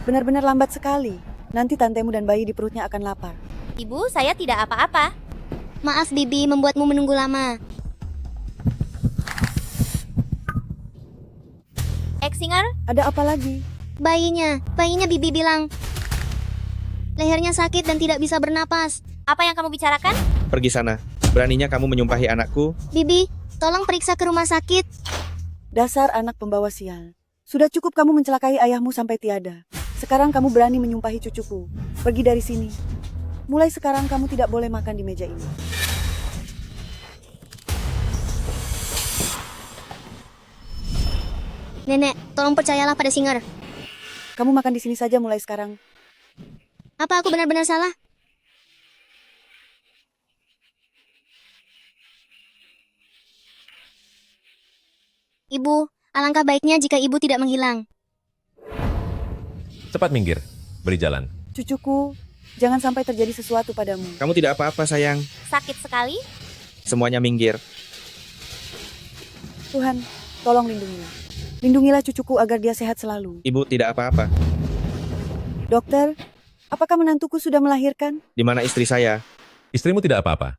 Benar-benar lambat sekali. Nanti tantemu dan bayi di perutnya akan lapar. Ibu, saya tidak apa-apa. Maaf Bibi membuatmu menunggu lama. Exinger, Ada apa lagi? Bayinya Bibi bilang lehernya sakit dan tidak bisa bernapas. apa yang kamu bicarakan? Pergi sana. Beraninya kamu menyumpahi anakku. Bibi, tolong periksa ke rumah sakit. Dasar anak pembawa sial. Sudah cukup kamu mencelakai ayahmu sampai tiada. Sekarang kamu berani menyumpahi cucuku. Pergi dari sini. Mulai sekarang kamu tidak boleh makan di meja ini. Nenek, tolong percayalah pada Singer. Kamu makan di sini saja mulai sekarang. Apa aku benar-benar salah? Ibu, alangkah baiknya jika ibu tidak menghilang. Cepat minggir, beri jalan. Cucuku, jangan sampai terjadi sesuatu padamu. Kamu tidak apa-apa, sayang. Sakit sekali? Semuanya minggir. Tuhan, tolong lindungilah. Lindungilah cucuku agar dia sehat selalu. Ibu tidak apa-apa. Dokter, apakah menantuku sudah melahirkan? Di mana istri saya? Istrimu tidak apa-apa.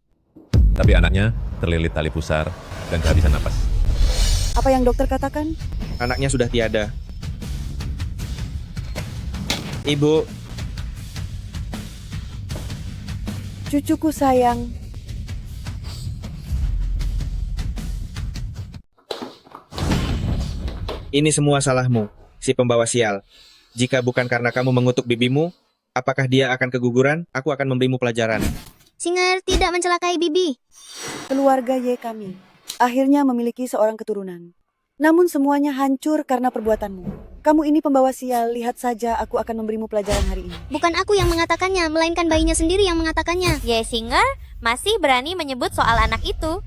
Tapi anaknya terlilit tali pusar dan kehabisan napas. Apa yang dokter katakan? Anaknya sudah tiada. Ibu, Cucuku sayang. ini semua salahmu, si pembawa sial. Jika bukan karena kamu mengutuk bibimu, apakah dia akan keguguran? Aku akan memberimu pelajaran. Singer tidak mencelakai Bibi. Keluarga Y kami akhirnya memiliki seorang keturunan. Namun semuanya hancur karena perbuatanmu. Kamu ini pembawa sial, lihat saja aku akan memberimu pelajaran hari ini. Bukan aku yang mengatakannya, melainkan bayinya sendiri yang mengatakannya. Singer masih berani menyebut soal anak itu.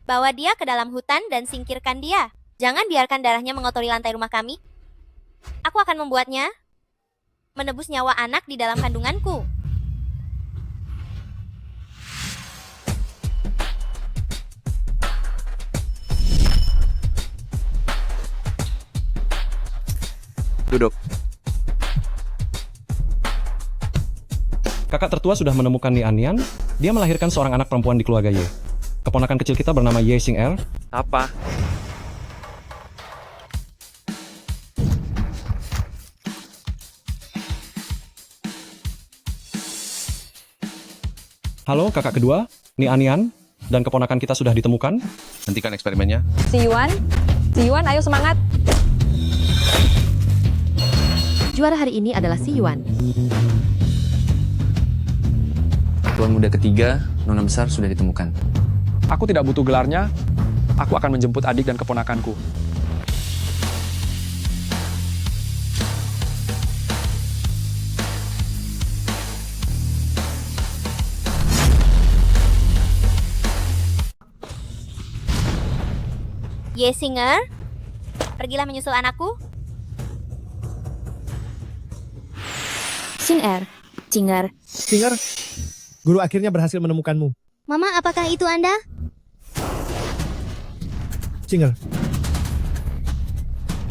Bawa dia ke dalam hutan dan singkirkan dia. Jangan biarkan darahnya mengotori lantai rumah kami. Aku akan membuatnya menebus nyawa anak di dalam kandunganku. Duduk. Kakak tertua sudah menemukan Ni Anian. Dia melahirkan seorang anak perempuan di keluarga Y. Keponakan kecil kita bernama Ye Xing-er. Apa? Halo kakak kedua, Ni Anian. Dan keponakan kita sudah ditemukan. Hentikan eksperimennya. Si Yuan, ayo semangat. Juara hari ini adalah Si Yuan. Tuan muda ketiga, nona besar sudah ditemukan. Aku tidak butuh gelarnya. Aku akan menjemput adik dan keponakanku. Singer, pergilah menyusul anakku. Xin-er, Cinger. Singer, guru akhirnya berhasil menemukanmu. Mama, apakah itu Anda? Singer.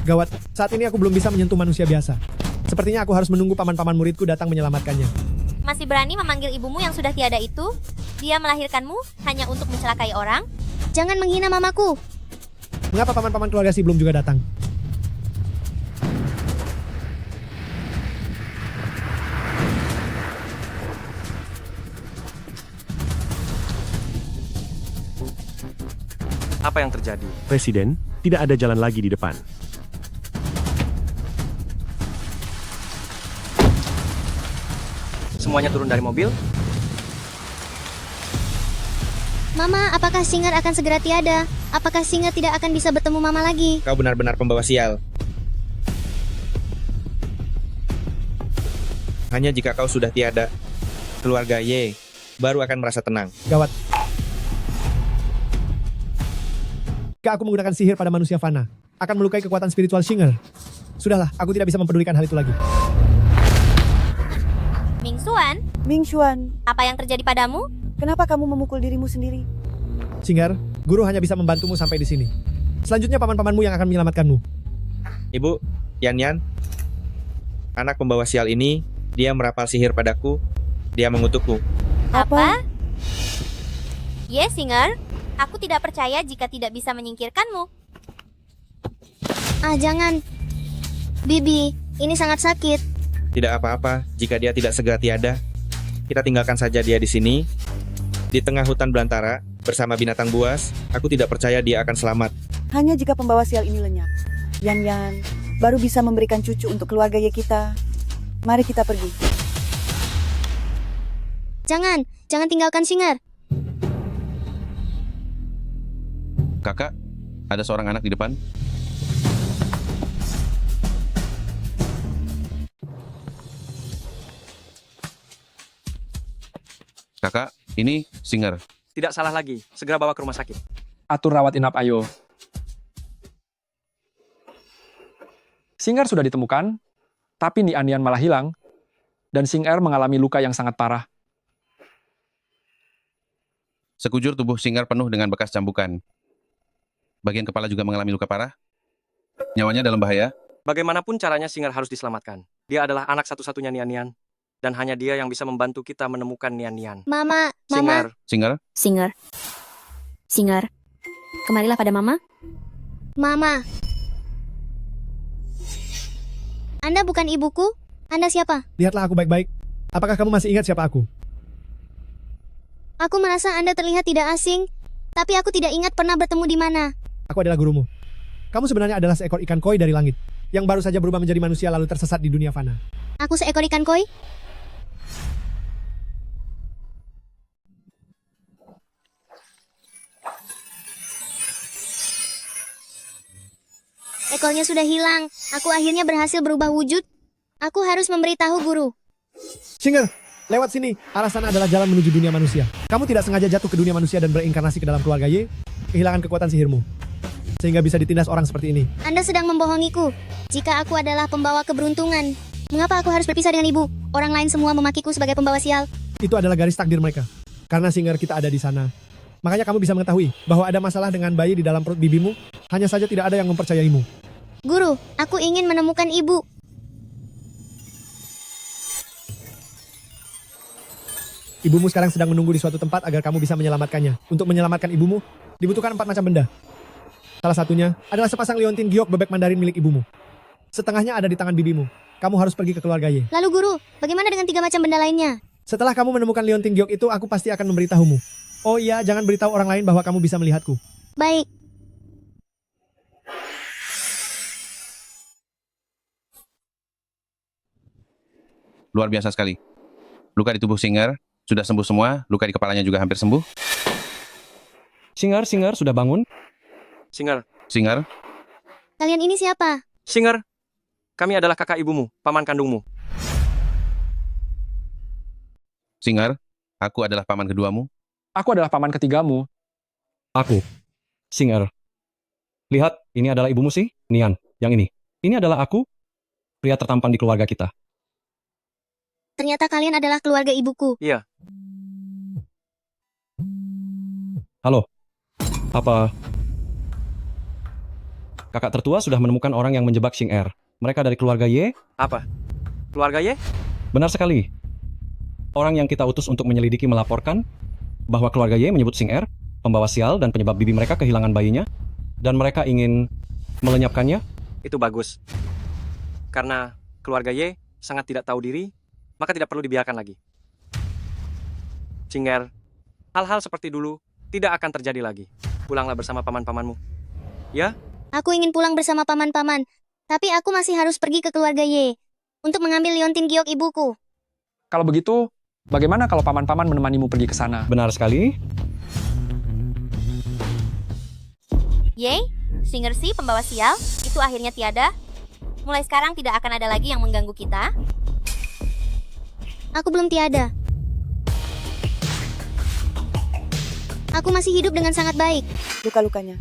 Gawat, saat ini aku belum bisa menyentuh manusia biasa. Sepertinya aku harus menunggu paman-paman muridku datang menyelamatkannya. Masih berani memanggil ibumu yang sudah tiada itu? Dia melahirkanmu hanya untuk mencelakai orang? Jangan menghina mamaku. Mengapa paman-paman keluarga Si belum juga datang? Apa yang terjadi? Presiden, tidak ada jalan lagi di depan. Semuanya turun dari mobil. Mama, apakah Singer akan segera tiada? Apakah Singer tidak akan bisa bertemu Mama lagi? Kau benar-benar pembawa sial. Hanya jika kau sudah tiada, keluarga Y baru akan merasa tenang. Gawat. Jika aku menggunakan sihir pada manusia fana, akan melukai kekuatan spiritual Singer. Sudahlah, aku tidak bisa mempedulikan hal itu lagi. Ming Xuan, apa yang terjadi padamu? Kenapa kamu memukul dirimu sendiri? Singer, guru hanya bisa membantumu sampai di sini. Selanjutnya paman-pamanmu yang akan menyelamatkanmu. Ibu, Yan, Anak pembawa sial ini, dia merapal sihir padaku. Dia mengutukku. Apa? Yes, Singer. Aku tidak percaya jika tidak bisa menyingkirkanmu. Ah, jangan. Bibi, ini sangat sakit. Tidak apa-apa jika dia tidak segera tiada. Kita tinggalkan saja dia di sini. Di tengah hutan belantara, bersama binatang buas, aku tidak percaya dia akan selamat. Hanya jika pembawa sial ini lenyap. Yan baru bisa memberikan cucu untuk keluarga Ye kita. Mari kita pergi. Jangan tinggalkan Singer. Kakak, ada seorang anak di depan. Kakak, ini Singer. Tidak salah lagi, segera bawa ke rumah sakit. Atur rawat inap ayo. Singer sudah ditemukan, tapi Nian malah hilang, dan Singer mengalami luka yang sangat parah. Sekujur tubuh Singer penuh dengan bekas cambukan. Bagian kepala juga mengalami luka parah. Nyawanya dalam bahaya. Bagaimanapun caranya Singer harus diselamatkan. Dia adalah anak satu-satunya Nian, dan hanya dia yang bisa membantu kita menemukan Nian. Mama. Singer. Singer. Kemarilah pada Mama. Mama. Anda bukan ibuku? Anda siapa? Lihatlah aku baik-baik. Apakah kamu masih ingat siapa aku? Aku merasa Anda terlihat tidak asing, tapi aku tidak ingat pernah bertemu di mana. Aku adalah gurumu. Kamu sebenarnya adalah seekor ikan koi dari langit, yang baru saja berubah menjadi manusia lalu tersesat di dunia fana. Aku seekor ikan koi? Ekornya sudah hilang. Aku akhirnya berhasil berubah wujud. Aku harus memberitahu guru. Singer, lewat sini. Arah sana adalah jalan menuju dunia manusia. Kamu tidak sengaja jatuh ke dunia manusia dan berinkarnasi ke dalam keluarga Ye, kehilangan kekuatan sihirmu, sehingga bisa ditindas orang seperti ini. Anda sedang membohongiku. Jika aku adalah pembawa keberuntungan, mengapa aku harus berpisah dengan ibu? Orang lain semua memakiku sebagai pembawa sial. Itu adalah garis takdir mereka. Karena Singer kita ada di sana. Makanya kamu bisa mengetahui bahwa ada masalah dengan bayi di dalam perut bibimu, hanya saja tidak ada yang mempercayaimu. Guru, aku ingin menemukan ibu. Ibumu sekarang sedang menunggu di suatu tempat agar kamu bisa menyelamatkannya. Untuk menyelamatkan ibumu, dibutuhkan 4 macam benda. Salah satunya adalah sepasang liontin giok bebek Mandarin milik ibumu. Setengahnya ada di tangan bibimu. Kamu harus pergi ke keluarga Ye. Lalu guru, bagaimana dengan 3 macam benda lainnya? Setelah kamu menemukan liontin giok itu, aku pasti akan memberitahumu. Oh iya, jangan beritahu orang lain bahwa kamu bisa melihatku. Baik. Luar biasa sekali. Luka di tubuh Singer sudah sembuh semua, luka di kepalanya juga hampir sembuh. Singer sudah bangun? Singer. Kalian ini siapa? Singer, kami adalah kakak ibumu, paman kandungmu. Singer, aku adalah paman keduamu. Aku adalah paman ketigamu. Aku. Singer. Lihat, ini adalah ibumu sih, Nian. Yang ini. Ini adalah aku, pria tertampan di keluarga kita. Ternyata kalian adalah keluarga ibuku. Iya. Halo. Apa? Kakak tertua sudah menemukan orang yang menjebak Singer. Mereka dari keluarga Ye? Apa? Keluarga Ye? Benar sekali. Orang yang kita utus untuk menyelidiki melaporkan bahwa keluarga Ye menyebut Singer, pembawa sial dan penyebab bibi mereka kehilangan bayinya, dan mereka ingin melenyapkannya. Itu bagus. Karena keluarga Ye sangat tidak tahu diri, maka tidak perlu dibiarkan lagi. Singer, hal-hal seperti dulu tidak akan terjadi lagi. Pulanglah bersama paman-pamanmu. Ya? Aku ingin pulang bersama paman-paman, tapi aku masih harus pergi ke keluarga Ye untuk mengambil liontin giok ibuku. Kalau begitu, bagaimana kalau paman-paman menemanimu pergi ke sana? Benar sekali. Ye, Singer si pembawa sial, itu akhirnya tiada. Mulai sekarang tidak akan ada lagi yang mengganggu kita. Aku belum tiada. Aku masih hidup dengan sangat baik. Luka-lukanya.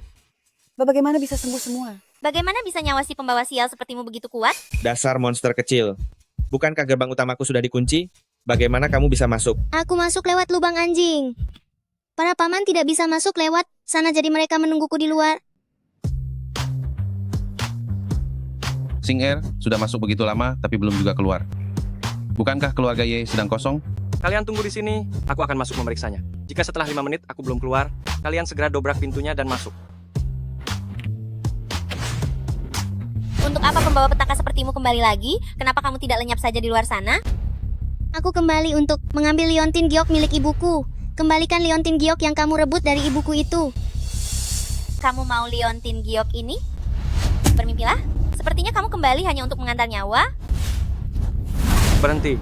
Bagaimana bisa sembuh semua? Bagaimana bisa nyawa si pembawa sial sepertimu begitu kuat? Dasar monster kecil. Bukankah gerbang utamaku sudah dikunci? Bagaimana kamu bisa masuk? Aku masuk lewat lubang anjing. Para paman tidak bisa masuk lewat sana, jadi mereka menungguku di luar. Sing-er sudah masuk begitu lama tapi belum juga keluar. Bukankah keluarga Ye sedang kosong? Kalian tunggu di sini, aku akan masuk memeriksanya. Jika setelah 5 menit aku belum keluar, kalian segera dobrak pintunya dan masuk. Untuk apa pembawa petaka sepertimu kembali lagi? Kenapa kamu tidak lenyap saja di luar sana? Aku kembali untuk mengambil liontin giok milik ibuku. Kembalikan liontin giok yang kamu rebut dari ibuku itu. Kamu mau liontin giok ini? Bermimpilah. Sepertinya kamu kembali hanya untuk mengantar nyawa. Berhenti.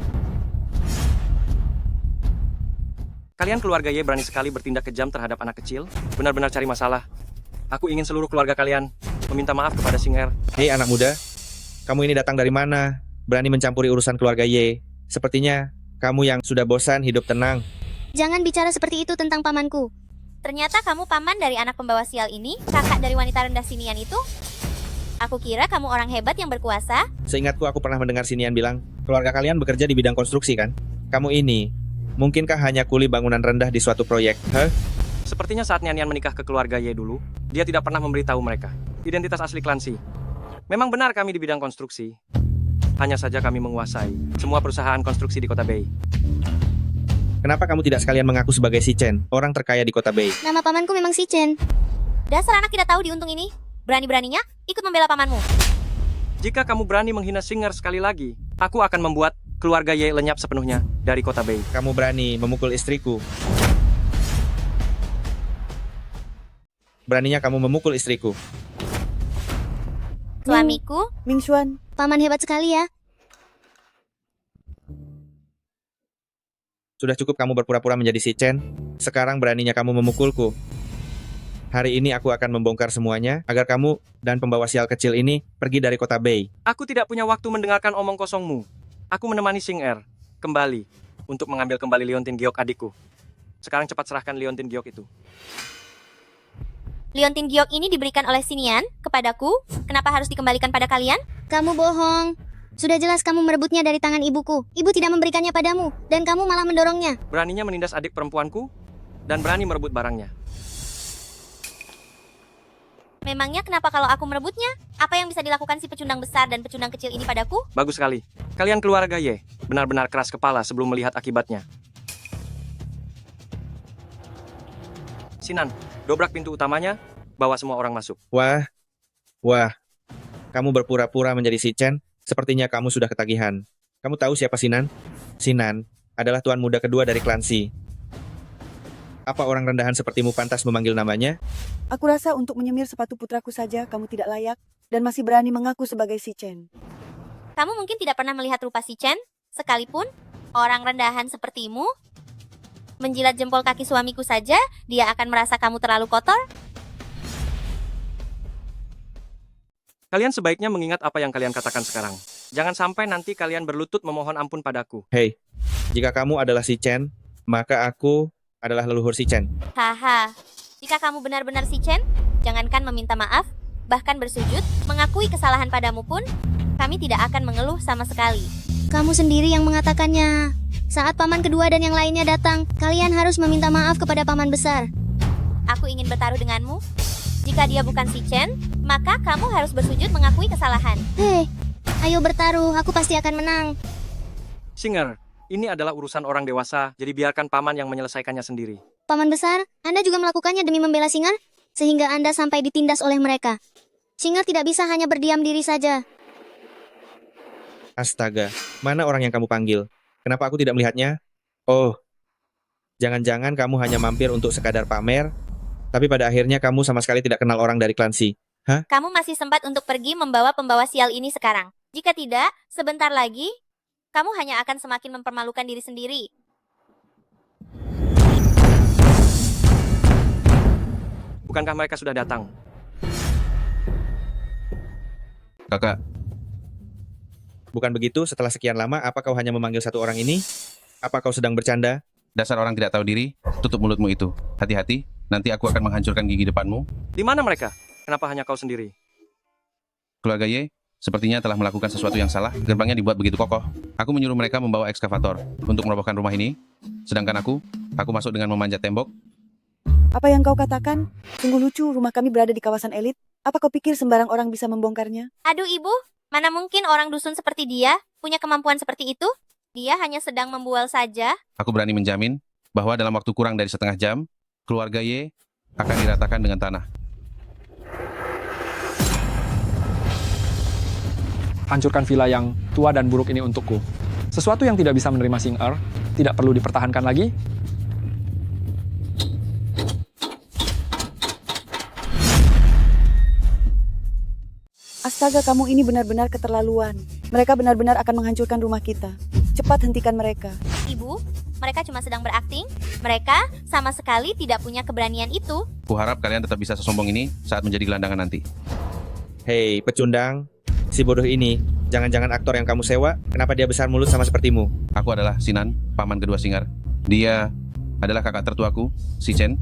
Kalian keluarga Ye berani sekali bertindak kejam terhadap anak kecil. Benar-benar cari masalah. Aku ingin seluruh keluarga kalian meminta maaf kepada Sing-er. Hei anak muda, kamu ini datang dari mana? Berani mencampuri urusan keluarga Ye. Sepertinya kamu yang sudah bosan hidup tenang. Jangan bicara seperti itu tentang pamanku. Ternyata kamu paman dari anak pembawa sial ini, kakak dari wanita rendah sinian itu. Aku kira kamu orang hebat yang berkuasa. Seingatku aku pernah mendengar Sinian bilang, keluarga kalian bekerja di bidang konstruksi kan? Kamu ini, mungkinkah hanya kuli bangunan rendah di suatu proyek? Hah? Sepertinya saat Nian menikah ke keluarga Ye dulu, dia tidak pernah memberitahu mereka identitas asli Clancy. Memang benar kami di bidang konstruksi. Hanya saja kami menguasai semua perusahaan konstruksi di kota Bay. Kenapa kamu tidak sekalian mengaku sebagai si Chen, orang terkaya di kota Bay? Nama pamanku memang si Chen. Dasar anak tidak tahu diuntung ini. Berani-beraninya ikut membela pamanmu. Jika kamu berani menghina Sing-er sekali lagi, aku akan membuat keluarga Ye lenyap sepenuhnya dari kota Bay. Kamu berani memukul istriku. Beraninya kamu memukul istriku. Suamiku, Ming Xuan, Paman hebat sekali ya. Sudah cukup kamu berpura-pura menjadi si Chen. Sekarang beraninya kamu memukulku. Hari ini aku akan membongkar semuanya agar kamu dan pembawa sial kecil ini pergi dari kota Bay. Aku tidak punya waktu mendengarkan omong kosongmu. Aku menemani Sing-er kembali untuk mengambil kembali liontin giok adikku. Sekarang cepat serahkan liontin giok itu. liontin giok ini diberikan oleh Sinian kepadaku. Kenapa harus dikembalikan pada kalian? Kamu bohong. Sudah jelas kamu merebutnya dari tangan ibuku. Ibu tidak memberikannya padamu, dan kamu malah mendorongnya. Beraninya menindas adik perempuanku dan berani merebut barangnya. Memangnya kenapa kalau aku merebutnya? Apa yang bisa dilakukan si pecundang besar dan pecundang kecil ini padaku? Bagus sekali. Kalian keluarga Ye benar-benar keras kepala sebelum melihat akibatnya. Sinan, dobrak pintu utamanya, bawa semua orang masuk. Wah, kamu berpura-pura menjadi si Chen. Sepertinya kamu sudah ketagihan. Kamu tahu siapa Sinan? Sinan adalah tuan muda kedua dari Clancy. Apa orang rendahan sepertimu pantas memanggil namanya? aku rasa untuk menyemir sepatu putraku saja kamu tidak layak dan masih berani mengaku sebagai si Chen. Kamu mungkin tidak pernah melihat rupa si Chen, sekalipun orang rendahan sepertimu. Menjilat jempol kaki suamiku saja, dia akan merasa kamu terlalu kotor. Kalian sebaiknya mengingat apa yang kalian katakan sekarang. Jangan sampai nanti kalian berlutut memohon ampun padaku. Hei, jika kamu adalah si Chen, maka aku adalah leluhur si Chen. Haha, jika kamu benar-benar si Chen, jangankan meminta maaf, bahkan bersujud, mengakui kesalahan padamu pun, kami tidak akan mengeluh sama sekali. Kamu sendiri yang mengatakannya. Saat paman kedua dan yang lainnya datang, kalian harus meminta maaf kepada paman besar. Aku ingin bertaruh denganmu. Jika dia bukan si Chen, maka kamu harus bersujud mengakui kesalahan. Hei, ayo bertaruh, aku pasti akan menang. Sing-er, ini adalah urusan orang dewasa, jadi biarkan paman yang menyelesaikannya sendiri. Paman besar, Anda juga melakukannya demi membela Sing-er, sehingga Anda sampai ditindas oleh mereka. Sing-er tidak bisa hanya berdiam diri saja. Astaga, mana orang yang kamu panggil? Kenapa aku tidak melihatnya? Oh, jangan-jangan kamu hanya mampir untuk sekadar pamer, tapi pada akhirnya kamu sama sekali tidak kenal orang dari Clancy. Hah? Kamu masih sempat untuk pergi membawa pembawa sial ini sekarang. Jika tidak, sebentar lagi, kamu hanya akan semakin mempermalukan diri sendiri. Bukankah mereka sudah datang? Kakak, Bukan begitu, setelah sekian lama, apa kau hanya memanggil satu orang ini? Apa kau sedang bercanda? dasar orang tidak tahu diri, tutup mulutmu itu. Hati-hati, nanti aku akan menghancurkan gigi depanmu. Di mana mereka? Kenapa hanya kau sendiri? Keluarga Ye sepertinya telah melakukan sesuatu yang salah. Gerbangnya dibuat begitu kokoh. Aku menyuruh mereka membawa ekskavator untuk merobohkan rumah ini. Sedangkan aku masuk dengan memanjat tembok. Apa yang kau katakan? Sungguh lucu, rumah kami berada di kawasan elit. Apa kau pikir sembarang orang bisa membongkarnya? Aduh ibu, Mana mungkin orang dusun seperti dia punya kemampuan seperti itu? Dia hanya sedang membual saja. Aku berani menjamin bahwa dalam waktu kurang dari setengah jam, keluarga Y akan diratakan dengan tanah. Hancurkan villa yang tua dan buruk ini untukku. Sesuatu yang tidak bisa menerima Sing Er tidak perlu dipertahankan lagi. Astaga, kamu ini benar-benar keterlaluan. Mereka benar-benar akan menghancurkan rumah kita. Cepat hentikan mereka. Ibu, mereka cuma sedang berakting. Mereka sama sekali tidak punya keberanian itu. Kuharap kalian tetap bisa sesombong ini saat menjadi gelandangan nanti. Hei, pecundang. Si bodoh ini, jangan-jangan aktor yang kamu sewa, kenapa dia besar mulut sama sepertimu? Aku adalah Sinan, paman kedua Sing Er. Dia adalah kakak tertuaku, si Chen.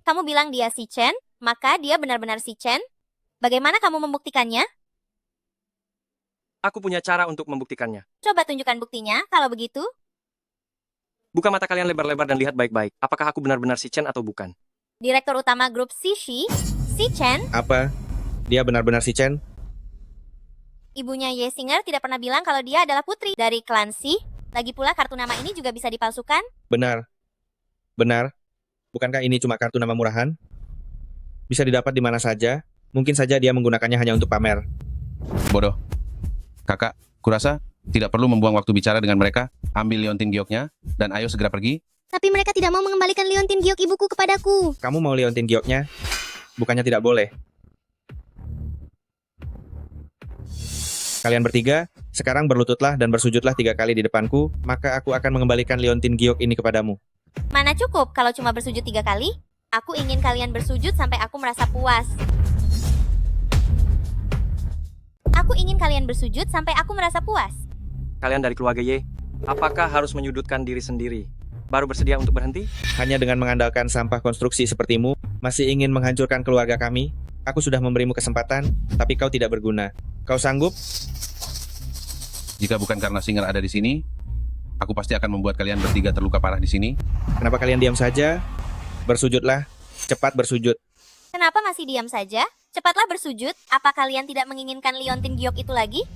Kamu bilang dia si Chen, maka dia benar-benar si Chen. Bagaimana kamu membuktikannya? Aku punya cara untuk membuktikannya. Coba tunjukkan buktinya, kalau begitu. Buka mata kalian lebar-lebar dan lihat baik-baik. Apakah aku benar-benar si Chen atau bukan? Direktur utama grup Sishi, si Chen, Apa? Dia benar-benar si Chen? ibunya Ye Singer tidak pernah bilang kalau dia adalah putri dari klan Si. Lagi pula kartu nama ini juga bisa dipalsukan. Benar. Benar. Bukankah ini cuma kartu nama murahan? Bisa didapat di mana saja. Mungkin saja dia menggunakannya hanya untuk pamer. Bodoh. Kakak, kurasa tidak perlu membuang waktu bicara dengan mereka. Ambil liontin gioknya, dan ayo segera pergi. Tapi mereka tidak mau mengembalikan liontin giok ibuku kepadaku. Kamu mau liontin gioknya? Bukannya tidak boleh. Kalian bertiga, sekarang berlututlah dan bersujudlah 3 kali di depanku, maka aku akan mengembalikan liontin giok ini kepadamu. Mana cukup kalau cuma bersujud 3 kali? Aku ingin kalian bersujud sampai aku merasa puas. Aku ingin kalian bersujud sampai aku merasa puas. Kalian dari keluarga Y, apakah harus menyudutkan diri sendiri? Baru bersedia untuk berhenti? Hanya dengan mengandalkan sampah konstruksi sepertimu, masih ingin menghancurkan keluarga kami? Aku sudah memberimu kesempatan, tapi kau tidak berguna. Kau sanggup? Jika bukan karena Sing Er ada di sini, aku pasti akan membuat kalian bertiga terluka parah di sini. Kenapa kalian diam saja? Bersujudlah, cepat bersujud. Kenapa masih diam saja? Cepatlah bersujud. Apa kalian tidak menginginkan liontin giok itu lagi?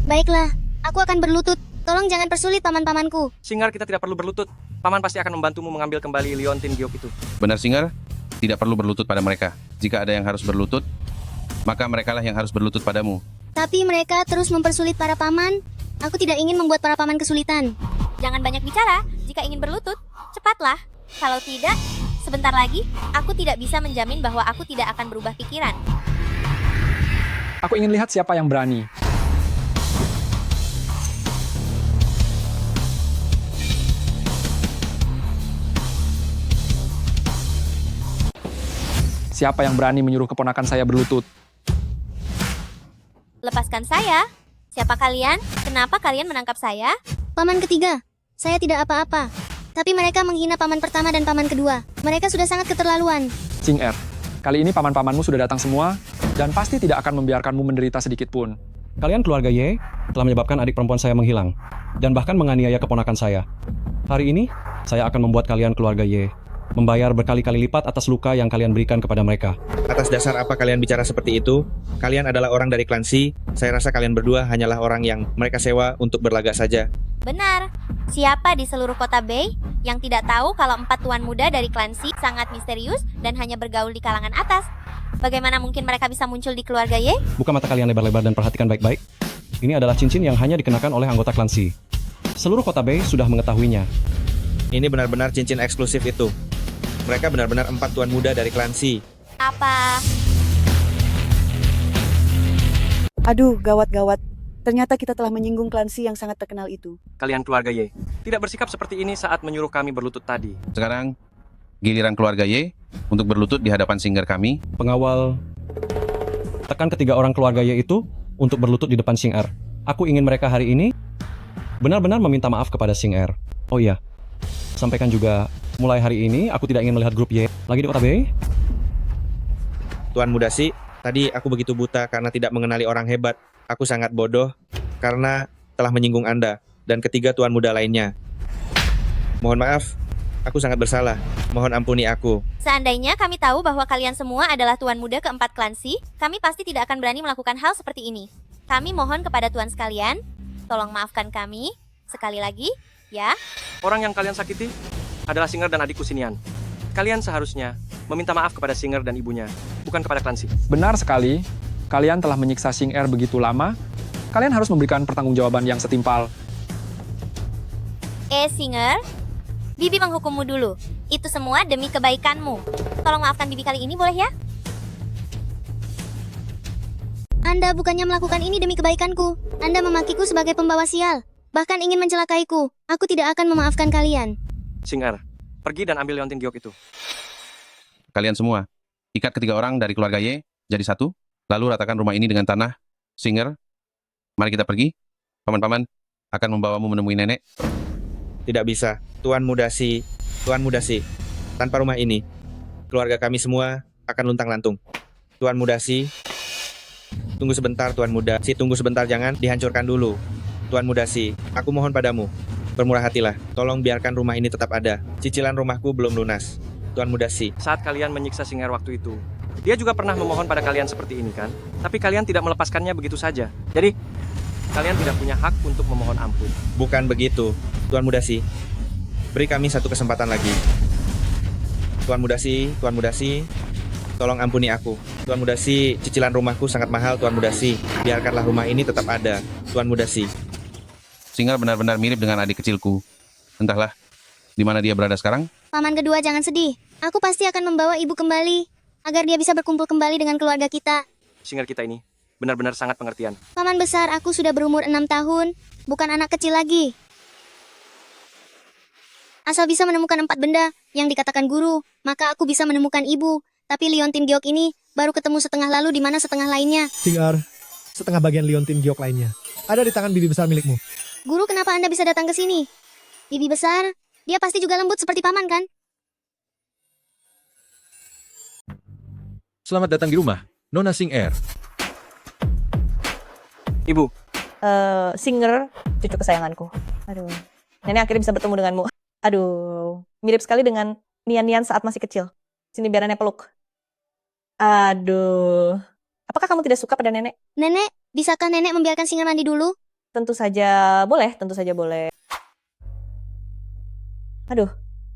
Baiklah, aku akan berlutut. Tolong jangan persulit paman-pamanku. Sing Er, kita tidak perlu berlutut. Paman pasti akan membantumu mengambil kembali liontin giok itu. Benar Sing Er? Tidak perlu berlutut pada mereka. Jika ada yang harus berlutut, maka merekalah yang harus berlutut padamu. Tapi mereka terus mempersulit para paman. Aku tidak ingin membuat para paman kesulitan. Jangan banyak bicara. Jika ingin berlutut, cepatlah. Kalau tidak, sebentar lagi, aku tidak bisa menjamin bahwa aku tidak akan berubah pikiran. Aku ingin lihat siapa yang berani. Siapa yang berani menyuruh keponakan saya berlutut? Lepaskan saya. Siapa kalian? Kenapa kalian menangkap saya? Paman ketiga, saya tidak apa-apa. Tapi mereka menghina paman pertama dan paman kedua. Mereka sudah sangat keterlaluan. Sing Er, kali ini paman-pamanmu sudah datang semua, dan pasti tidak akan membiarkanmu menderita sedikit pun. Kalian keluarga Y telah menyebabkan adik perempuan saya menghilang, dan bahkan menganiaya keponakan saya. Hari ini, saya akan membuat kalian keluarga Y membayar berkali-kali lipat atas luka yang kalian berikan kepada mereka. Atas dasar apa kalian bicara seperti itu? Kalian adalah orang dari klan Si. Saya rasa kalian berdua hanyalah orang yang mereka sewa untuk berlagak saja. Benar. Siapa di seluruh kota Bay yang tidak tahu kalau 4 tuan muda dari klan Si sangat misterius dan hanya bergaul di kalangan atas? Bagaimana mungkin mereka bisa muncul di keluarga Y? Buka mata kalian lebar-lebar dan perhatikan baik-baik. Ini adalah cincin yang hanya dikenakan oleh anggota klan Si. Seluruh kota Bay sudah mengetahuinya. Ini benar-benar cincin eksklusif itu. Mereka benar-benar 4 tuan muda dari klan Si. Apa? Aduh, gawat-gawat. Ternyata kita telah menyinggung klan Si yang sangat terkenal itu. Kalian keluarga Y, tidak bersikap seperti ini saat menyuruh kami berlutut tadi. Sekarang, giliran keluarga Y untuk berlutut di hadapan Sing Er kami. Pengawal, tekan ketiga orang keluarga Y itu untuk berlutut di depan Sing Er. Aku ingin mereka hari ini benar-benar meminta maaf kepada Sing Er. Oh iya, sampaikan juga, mulai hari ini aku tidak ingin melihat grup Y lagi di kota Bay. Tuan muda Si, tadi aku begitu buta karena tidak mengenali orang hebat. Aku sangat bodoh karena telah menyinggung Anda dan ketiga tuan muda lainnya. Mohon maaf, Aku sangat bersalah. Mohon ampuni aku. Seandainya kami tahu bahwa kalian semua adalah tuan muda keempat klansi, kami pasti tidak akan berani melakukan hal seperti ini. Kami mohon kepada tuan sekalian, tolong maafkan kami. Sekali lagi, ya. Orang yang kalian sakiti adalah Singer dan adikku Sinian. Kalian seharusnya meminta maaf kepada Singer dan ibunya, bukan kepada Clancy. Benar sekali, kalian telah menyiksa Sing Er begitu lama. Kalian harus memberikan pertanggungjawaban yang setimpal. Singer, Bibi menghukummu dulu. Itu semua demi kebaikanmu. Tolong maafkan Bibi kali ini, boleh ya? Anda bukannya melakukan ini demi kebaikanku. Anda memakiku sebagai pembawa sial. Bahkan ingin mencelakaiku. Aku tidak akan memaafkan kalian. Singer, pergi dan ambil liontin giok itu. Kalian semua, ikat ketiga orang dari keluarga Ye jadi satu, lalu ratakan rumah ini dengan tanah. Singer, mari kita pergi. Paman-paman akan membawamu menemui nenek. Tidak bisa. Tuan Muda Si. Tanpa rumah ini, keluarga kami semua akan luntang-lantung. Tuan Muda Si. Tunggu sebentar, Tuan Muda Si. Tunggu sebentar, jangan dihancurkan dulu. Tuan Muda Si, aku mohon padamu. Bermurah hatilah. Tolong biarkan rumah ini tetap ada. Cicilan rumahku belum lunas. Tuan Muda Si. Saat kalian menyiksa Singer waktu itu, dia juga pernah memohon pada kalian seperti ini kan? Tapi kalian tidak melepaskannya begitu saja. Jadi, kalian tidak punya hak untuk memohon ampun. Bukan begitu, Tuan Muda Si. Beri kami satu kesempatan lagi. Tuan Muda Si, tolong ampuni aku. Tuan Muda Si, cicilan rumahku sangat mahal, Tuan Muda Si. Biarkanlah rumah ini tetap ada, Tuan Muda Si. Singer benar-benar mirip dengan adik kecilku. Entahlah, di mana dia berada sekarang? Paman kedua, jangan sedih. Aku pasti akan membawa ibu kembali, agar dia bisa berkumpul kembali dengan keluarga kita. Singer kita ini benar-benar sangat pengertian. Paman besar, aku sudah berumur 6 tahun, bukan anak kecil lagi. Asal bisa menemukan 4 benda yang dikatakan guru, maka aku bisa menemukan ibu. Tapi liontin giok ini baru ketemu setengah, lalu di mana setengah lainnya? Singer, setengah bagian liontin giok lainnya ada di tangan bibi besar milikmu. Guru, kenapa Anda bisa datang ke sini? Bibi besar, dia pasti juga lembut seperti paman kan? Selamat datang di rumah, Nona Sing Er. Ibu. Singer, cucu kesayanganku. Aduh, nenek akhirnya bisa bertemu denganmu. Aduh, mirip sekali dengan Nian-Nian saat masih kecil. Sini biar nenek peluk. Aduh, apakah kamu tidak suka pada nenek? Nenek, bisakah nenek membiarkan Singer mandi dulu? Tentu saja boleh, tentu saja boleh. Aduh,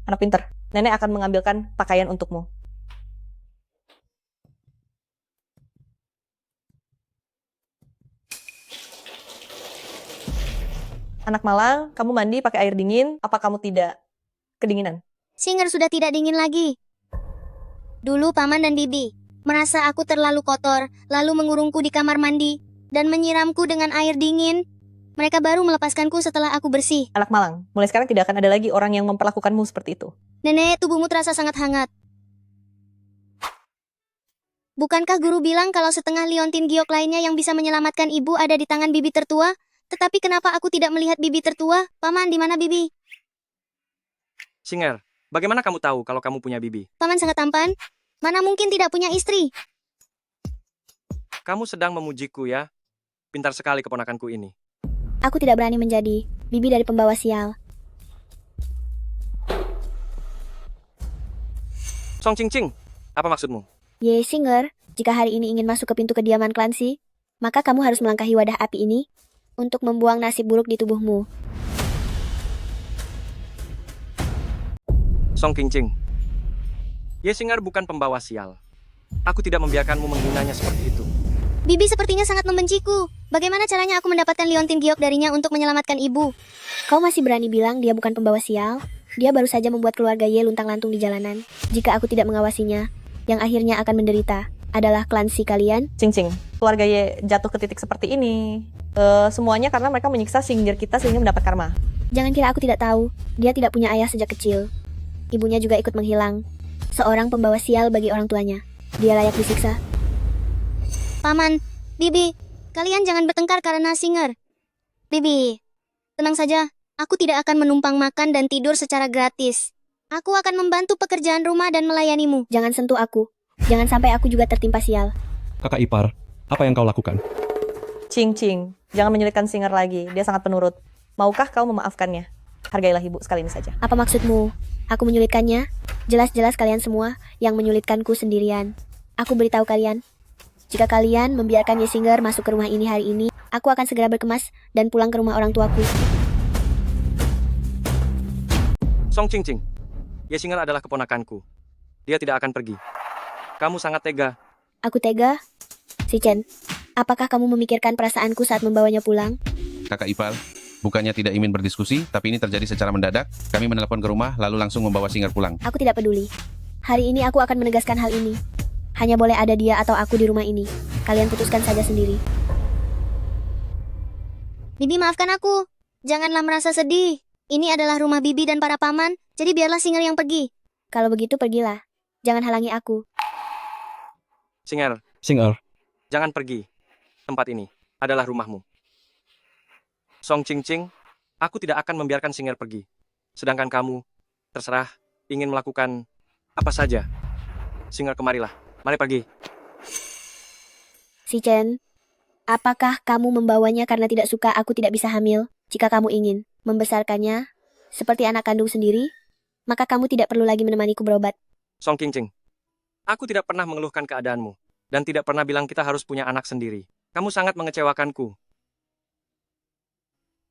anak pinter. Nenek akan mengambilkan pakaian untukmu. Anak malang, kamu mandi pakai air dingin, apa kamu tidak kedinginan? Singer sudah tidak dingin lagi. Dulu paman dan bibi merasa aku terlalu kotor, lalu mengurungku di kamar mandi dan menyiramku dengan air dingin. Mereka baru melepaskanku setelah aku bersih. Anak malang, mulai sekarang tidak akan ada lagi orang yang memperlakukanmu seperti itu. Nenek, tubuhmu terasa sangat hangat. Bukankah guru bilang kalau setengah liontin giok lainnya yang bisa menyelamatkan ibu ada di tangan bibi tertua? Tetapi kenapa aku tidak melihat bibi tertua? Paman, di mana bibi? Singer, bagaimana kamu tahu kalau kamu punya bibi? Paman sangat tampan. Mana mungkin tidak punya istri? Kamu sedang memujiku ya? Pintar sekali keponakanku ini. Aku tidak berani menjadi bibi dari pembawa sial. Song Ching Ching, apa maksudmu? Ye, Singer, jika hari ini ingin masuk ke pintu kediaman Clancy, maka kamu harus melangkahi wadah api ini untuk membuang nasib buruk di tubuhmu. Song King Ching. Ye Singer bukan pembawa sial. Aku tidak membiarkanmu menghinanya seperti itu. Bibi sepertinya sangat membenciku. Bagaimana caranya aku mendapatkan liontin giok darinya untuk menyelamatkan ibu? Kau masih berani bilang dia bukan pembawa sial? Dia baru saja membuat keluarga Ye luntang-lantung di jalanan. Jika aku tidak mengawasinya, yang akhirnya akan menderita adalah Clancy kalian. Cing-cing, keluarga Ye jatuh ke titik seperti ini. Semuanya karena mereka menyiksa singgir kita sehingga mendapat karma. Jangan kira aku tidak tahu. Dia tidak punya ayah sejak kecil. Ibunya juga ikut menghilang. Seorang pembawa sial bagi orang tuanya. Dia layak disiksa. Paman, Bibi, kalian jangan bertengkar karena Singer. Bibi, tenang saja. Aku tidak akan menumpang makan dan tidur secara gratis. Aku akan membantu pekerjaan rumah dan melayanimu. Jangan sentuh aku. Jangan sampai aku juga tertimpa sial. Kakak ipar, apa yang kau lakukan? Cing-cing, jangan menyulitkan Singer lagi. Dia sangat penurut. Maukah kau memaafkannya? Hargailah ibu sekali ini saja. Apa maksudmu? Aku menyulitkannya? Jelas-jelas kalian semua yang menyulitkanku sendirian. Aku beritahu kalian, jika kalian membiarkan Yesinger masuk ke rumah ini hari ini, aku akan segera berkemas dan pulang ke rumah orang tuaku. Song Qingqing, Yesinger adalah keponakanku. Dia tidak akan pergi. Kamu sangat tega. Aku tega? Si Chen, apakah kamu memikirkan perasaanku saat membawanya pulang? Kakak Ipal, bukannya tidak ingin berdiskusi, tapi ini terjadi secara mendadak. Kami menelepon ke rumah, lalu langsung membawa Singer pulang. Aku tidak peduli. Hari ini aku akan menegaskan hal ini. Hanya boleh ada dia atau aku di rumah ini. Kalian putuskan saja sendiri. Bibi, maafkan aku. Janganlah merasa sedih. Ini adalah rumah Bibi dan para paman, jadi biarlah Singer yang pergi. Kalau begitu pergilah. Jangan halangi aku. Singer, jangan pergi. Tempat ini adalah rumahmu. Song Qingqing, aku tidak akan membiarkan Singer pergi. Sedangkan kamu, terserah, ingin melakukan apa saja. Singer, kemarilah. Mari pergi. Si Chen, apakah kamu membawanya karena tidak suka aku tidak bisa hamil? Jika kamu ingin membesarkannya seperti anak kandung sendiri, maka kamu tidak perlu lagi menemaniku berobat. Song Qingqing, aku tidak pernah mengeluhkan keadaanmu, dan tidak pernah bilang kita harus punya anak sendiri. Kamu sangat mengecewakanku.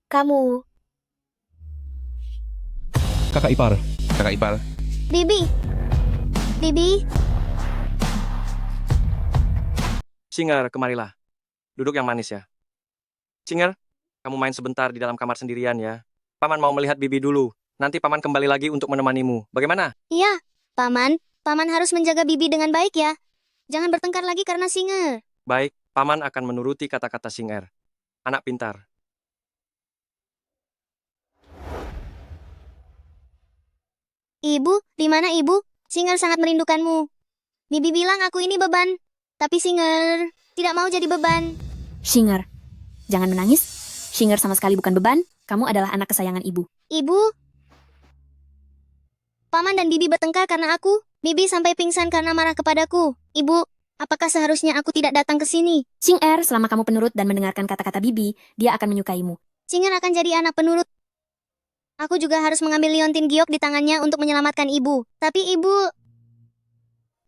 Kamu... Kakak Ipar. Kakak Ipal, Bibi. Bibi. Singer, kemarilah. Duduk yang manis ya. Singer, kamu main sebentar di dalam kamar sendirian ya. Paman mau melihat Bibi dulu. Nanti Paman kembali lagi untuk menemanimu. Bagaimana? Iya, Paman. Paman harus menjaga Bibi dengan baik ya. Jangan bertengkar lagi karena Singer. Baik, Paman akan menuruti kata-kata Singer. Anak pintar. Ibu, di mana ibu? Singer sangat merindukanmu. Bibi bilang aku ini beban. Tapi Singer tidak mau jadi beban. Singer, jangan menangis. Singer sama sekali bukan beban. Kamu adalah anak kesayangan ibu. Ibu. Paman dan Bibi bertengkar karena aku. Bibi sampai pingsan karena marah kepadaku. Ibu, apakah seharusnya aku tidak datang ke sini? Singer, selama kamu penurut dan mendengarkan kata-kata Bibi, dia akan menyukaimu. Singer akan jadi anak penurut. Aku juga harus mengambil liontin giok di tangannya untuk menyelamatkan ibu. Tapi ibu...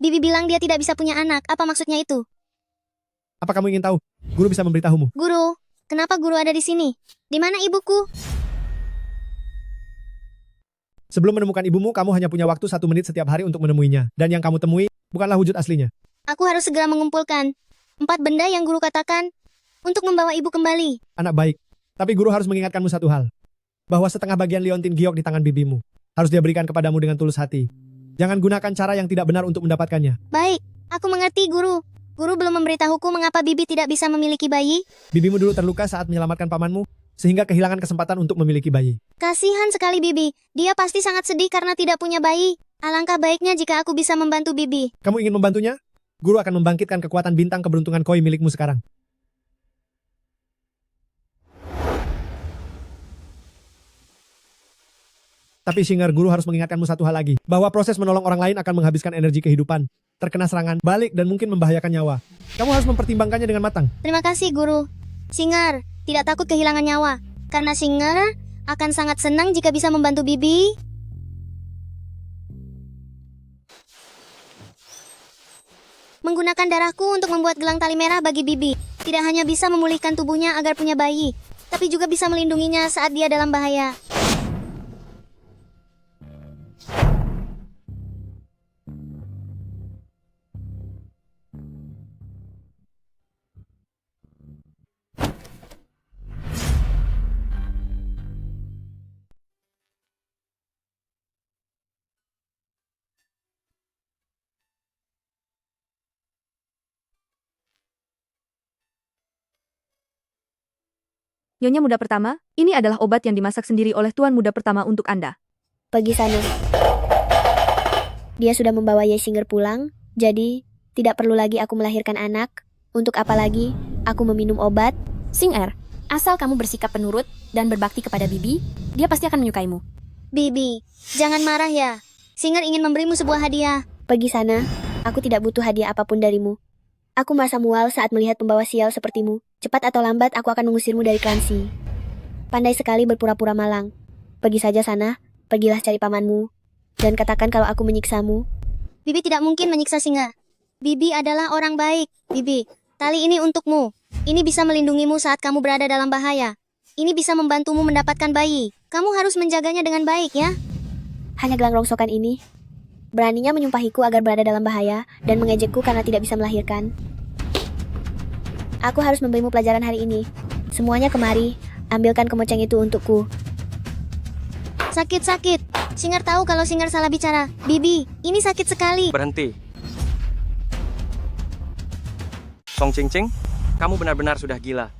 Bibi bilang dia tidak bisa punya anak. Apa maksudnya itu? Apa kamu ingin tahu? Guru bisa memberitahumu. Guru, kenapa guru ada di sini? Di mana ibuku? Sebelum menemukan ibumu, kamu hanya punya waktu 1 menit setiap hari untuk menemuinya. Dan yang kamu temui bukanlah wujud aslinya. Aku harus segera mengumpulkan 4 benda yang guru katakan untuk membawa ibu kembali. Anak baik. Tapi guru harus mengingatkanmu satu hal. Bahwa setengah bagian liontin giok di tangan bibimu harus dia berikan kepadamu dengan tulus hati. Jangan gunakan cara yang tidak benar untuk mendapatkannya. Baik, aku mengerti guru. Guru belum memberitahuku mengapa Bibi tidak bisa memiliki bayi. Bibimu dulu terluka saat menyelamatkan pamanmu, sehingga kehilangan kesempatan untuk memiliki bayi. Kasihan sekali Bibi. Dia pasti sangat sedih karena tidak punya bayi. Alangkah baiknya jika aku bisa membantu Bibi. Kamu ingin membantunya? Guru akan membangkitkan kekuatan bintang keberuntungan koi milikmu sekarang. Tapi Singer, guru harus mengingatkanmu satu hal lagi. Bahwa proses menolong orang lain akan menghabiskan energi kehidupan. Terkena serangan, balik, dan mungkin membahayakan nyawa. Kamu harus mempertimbangkannya dengan matang. Terima kasih guru. Singer, tidak takut kehilangan nyawa. Karena Singer akan sangat senang jika bisa membantu Bibi. Menggunakan darahku untuk membuat gelang tali merah bagi Bibi. Tidak hanya bisa memulihkan tubuhnya agar punya bayi, tapi juga bisa melindunginya saat dia dalam bahaya. Nyonya muda pertama, ini adalah obat yang dimasak sendiri oleh tuan muda pertama untuk Anda. Pergi sana. Dia sudah membawa Yesinger pulang, jadi tidak perlu lagi aku melahirkan anak. Untuk apa lagi aku meminum obat? Singer, asal kamu bersikap penurut dan berbakti kepada Bibi, dia pasti akan menyukaimu. Bibi, jangan marah ya. Singer ingin memberimu sebuah hadiah. Pergi sana, aku tidak butuh hadiah apapun darimu. Aku merasa mual saat melihat pembawa sial sepertimu. Cepat atau lambat aku akan mengusirmu dari Klansi. Pandai sekali berpura-pura malang. Pergi saja sana, pergilah cari pamanmu. Dan katakan kalau aku menyiksamu. Bibi tidak mungkin menyiksa Singer. Bibi adalah orang baik. Bibi, tali ini untukmu. Ini bisa melindungimu saat kamu berada dalam bahaya. Ini bisa membantumu mendapatkan bayi. Kamu harus menjaganya dengan baik ya. Hanya gelang rongsokan ini. Beraninya menyumpahiku agar berada dalam bahaya dan mengejekku karena tidak bisa melahirkan. Aku harus memberimu pelajaran hari ini. Semuanya kemari, ambilkan kemoceng itu untukku. Sakit-sakit. Singer tahu kalau Singer salah bicara. Bibi, ini sakit sekali. Berhenti. Song Cing-Cing, kamu benar-benar sudah gila.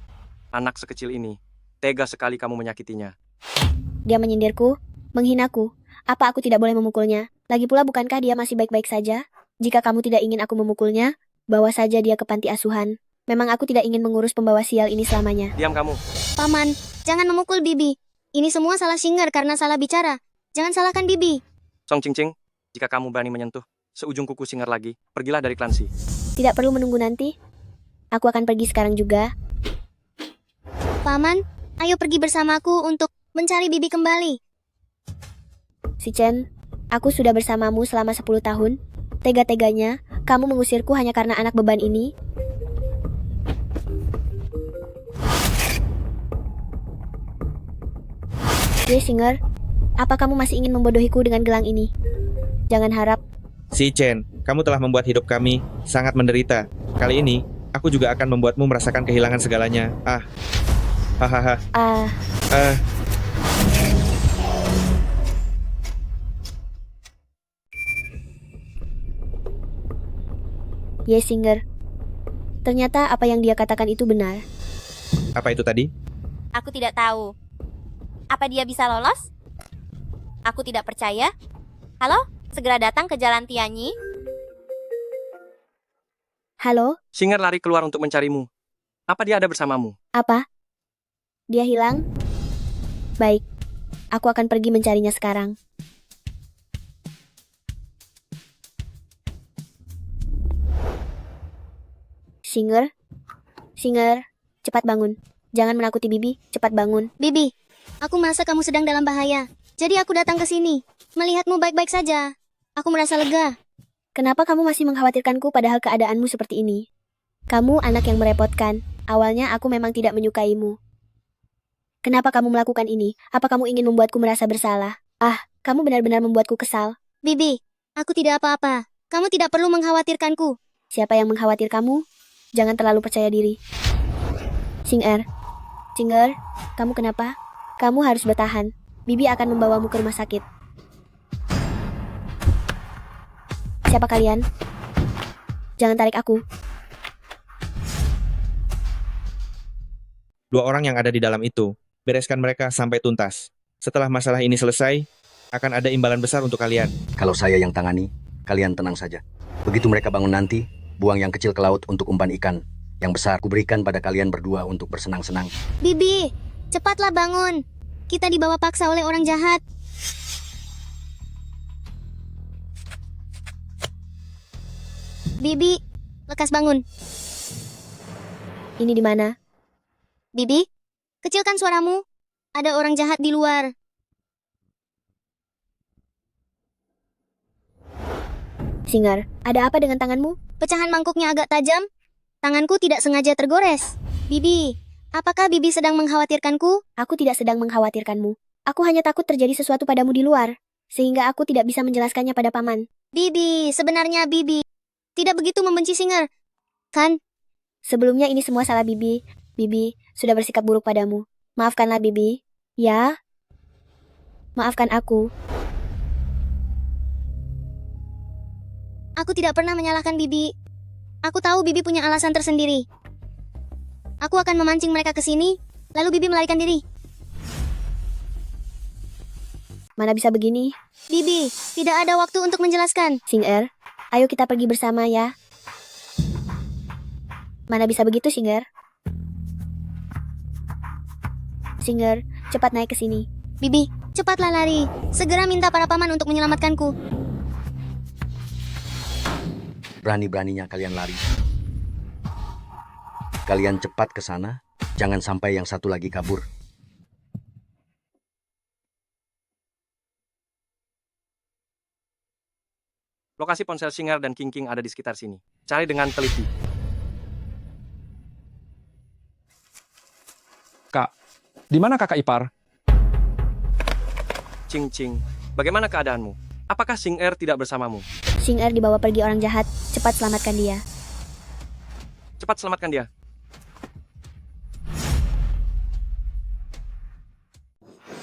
Anak sekecil ini, tega sekali kamu menyakitinya. Dia menyindirku, menghinaku. Apa aku tidak boleh memukulnya? Lagi pula bukankah dia masih baik-baik saja? Jika kamu tidak ingin aku memukulnya, bawa saja dia ke panti asuhan. Memang aku tidak ingin mengurus pembawa sial ini selamanya. Diam kamu. Paman, jangan memukul Bibi. Ini semua salah Singer karena salah bicara. Jangan salahkan Bibi. Song Cing-Cing, jika kamu berani menyentuh seujung kuku Singer lagi, pergilah dari Clancy. Tidak perlu menunggu nanti. Aku akan pergi sekarang juga. Paman, ayo pergi bersamaku untuk mencari Bibi kembali. Si Chen, aku sudah bersamamu selama 10 tahun. Tega-teganya, kamu mengusirku hanya karena anak beban ini. Ye Singer, apa kamu masih ingin membodohiku dengan gelang ini? Jangan harap. Si Chen, kamu telah membuat hidup kami sangat menderita. Kali ini, aku juga akan membuatmu merasakan kehilangan segalanya. Hahaha. Ye Singer, ternyata apa yang dia katakan itu benar. Apa itu tadi? Aku tidak tahu. Apa dia bisa lolos? Aku tidak percaya. Halo, segera datang ke Jalan Tianyi. Halo? Singer lari keluar untuk mencarimu. Apa dia ada bersamamu? Apa? Dia hilang? Baik, aku akan pergi mencarinya sekarang. Singer? Singer, cepat bangun. Jangan menakuti Bibi, cepat bangun. Bibi, aku merasa kamu sedang dalam bahaya. Jadi aku datang ke sini. Melihatmu baik-baik saja. Aku merasa lega. Kenapa kamu masih mengkhawatirkanku padahal keadaanmu seperti ini? Kamu anak yang merepotkan. Awalnya aku memang tidak menyukaimu. Kenapa kamu melakukan ini? Apa kamu ingin membuatku merasa bersalah? Kamu benar-benar membuatku kesal. Bibi, aku tidak apa-apa. Kamu tidak perlu mengkhawatirkanku. Siapa yang mengkhawatir kamu? Jangan terlalu percaya diri. Singer, kamu kenapa? Kamu harus bertahan. Bibi akan membawamu ke rumah sakit. Siapa kalian? Jangan tarik aku. Dua orang yang ada di dalam itu. Bereskan mereka sampai tuntas. Setelah masalah ini selesai, akan ada imbalan besar untuk kalian. Kalau saya yang tangani, kalian tenang saja. Begitu mereka bangun nanti, buang yang kecil ke laut untuk umpan ikan. Yang besar kuberikan pada kalian berdua untuk bersenang-senang. Bibi, cepatlah bangun. Kita dibawa paksa oleh orang jahat. Bibi, lekas bangun. Ini di mana? Bibi, kecilkan suaramu. Ada orang jahat di luar. Singer, ada apa dengan tanganmu? Pecahan mangkuknya agak tajam. Tanganku tidak sengaja tergores. Bibi, apakah Bibi sedang mengkhawatirkanku? Aku tidak sedang mengkhawatirkanmu. Aku hanya takut terjadi sesuatu padamu di luar, sehingga aku tidak bisa menjelaskannya pada paman. Bibi, sebenarnya Bibi tidak begitu membenci Singer, kan? Sebelumnya ini semua salah Bibi. Bibi sudah bersikap buruk padamu. Maafkanlah Bibi. Ya? Maafkan aku. Aku tidak pernah menyalahkan Bibi. Aku tahu Bibi punya alasan tersendiri. Aku akan memancing mereka ke sini, lalu Bibi melarikan diri. Mana bisa begini? Bibi, tidak ada waktu untuk menjelaskan. Singer, ayo kita pergi bersama ya. Mana bisa begitu, Singer? Singer, cepat naik ke sini. Bibi, cepatlah lari. Segera minta para paman untuk menyelamatkanku. Berani-beraninya kalian lari. Kalian cepat ke sana, jangan sampai yang satu lagi kabur. Lokasi ponsel Singer dan King King ada di sekitar sini. Cari dengan teliti. Kak, di mana kakak ipar? Cing Cing, bagaimana keadaanmu? Apakah Singer tidak bersamamu? Xing Er dibawa pergi orang jahat. Cepat selamatkan dia. Cepat selamatkan dia.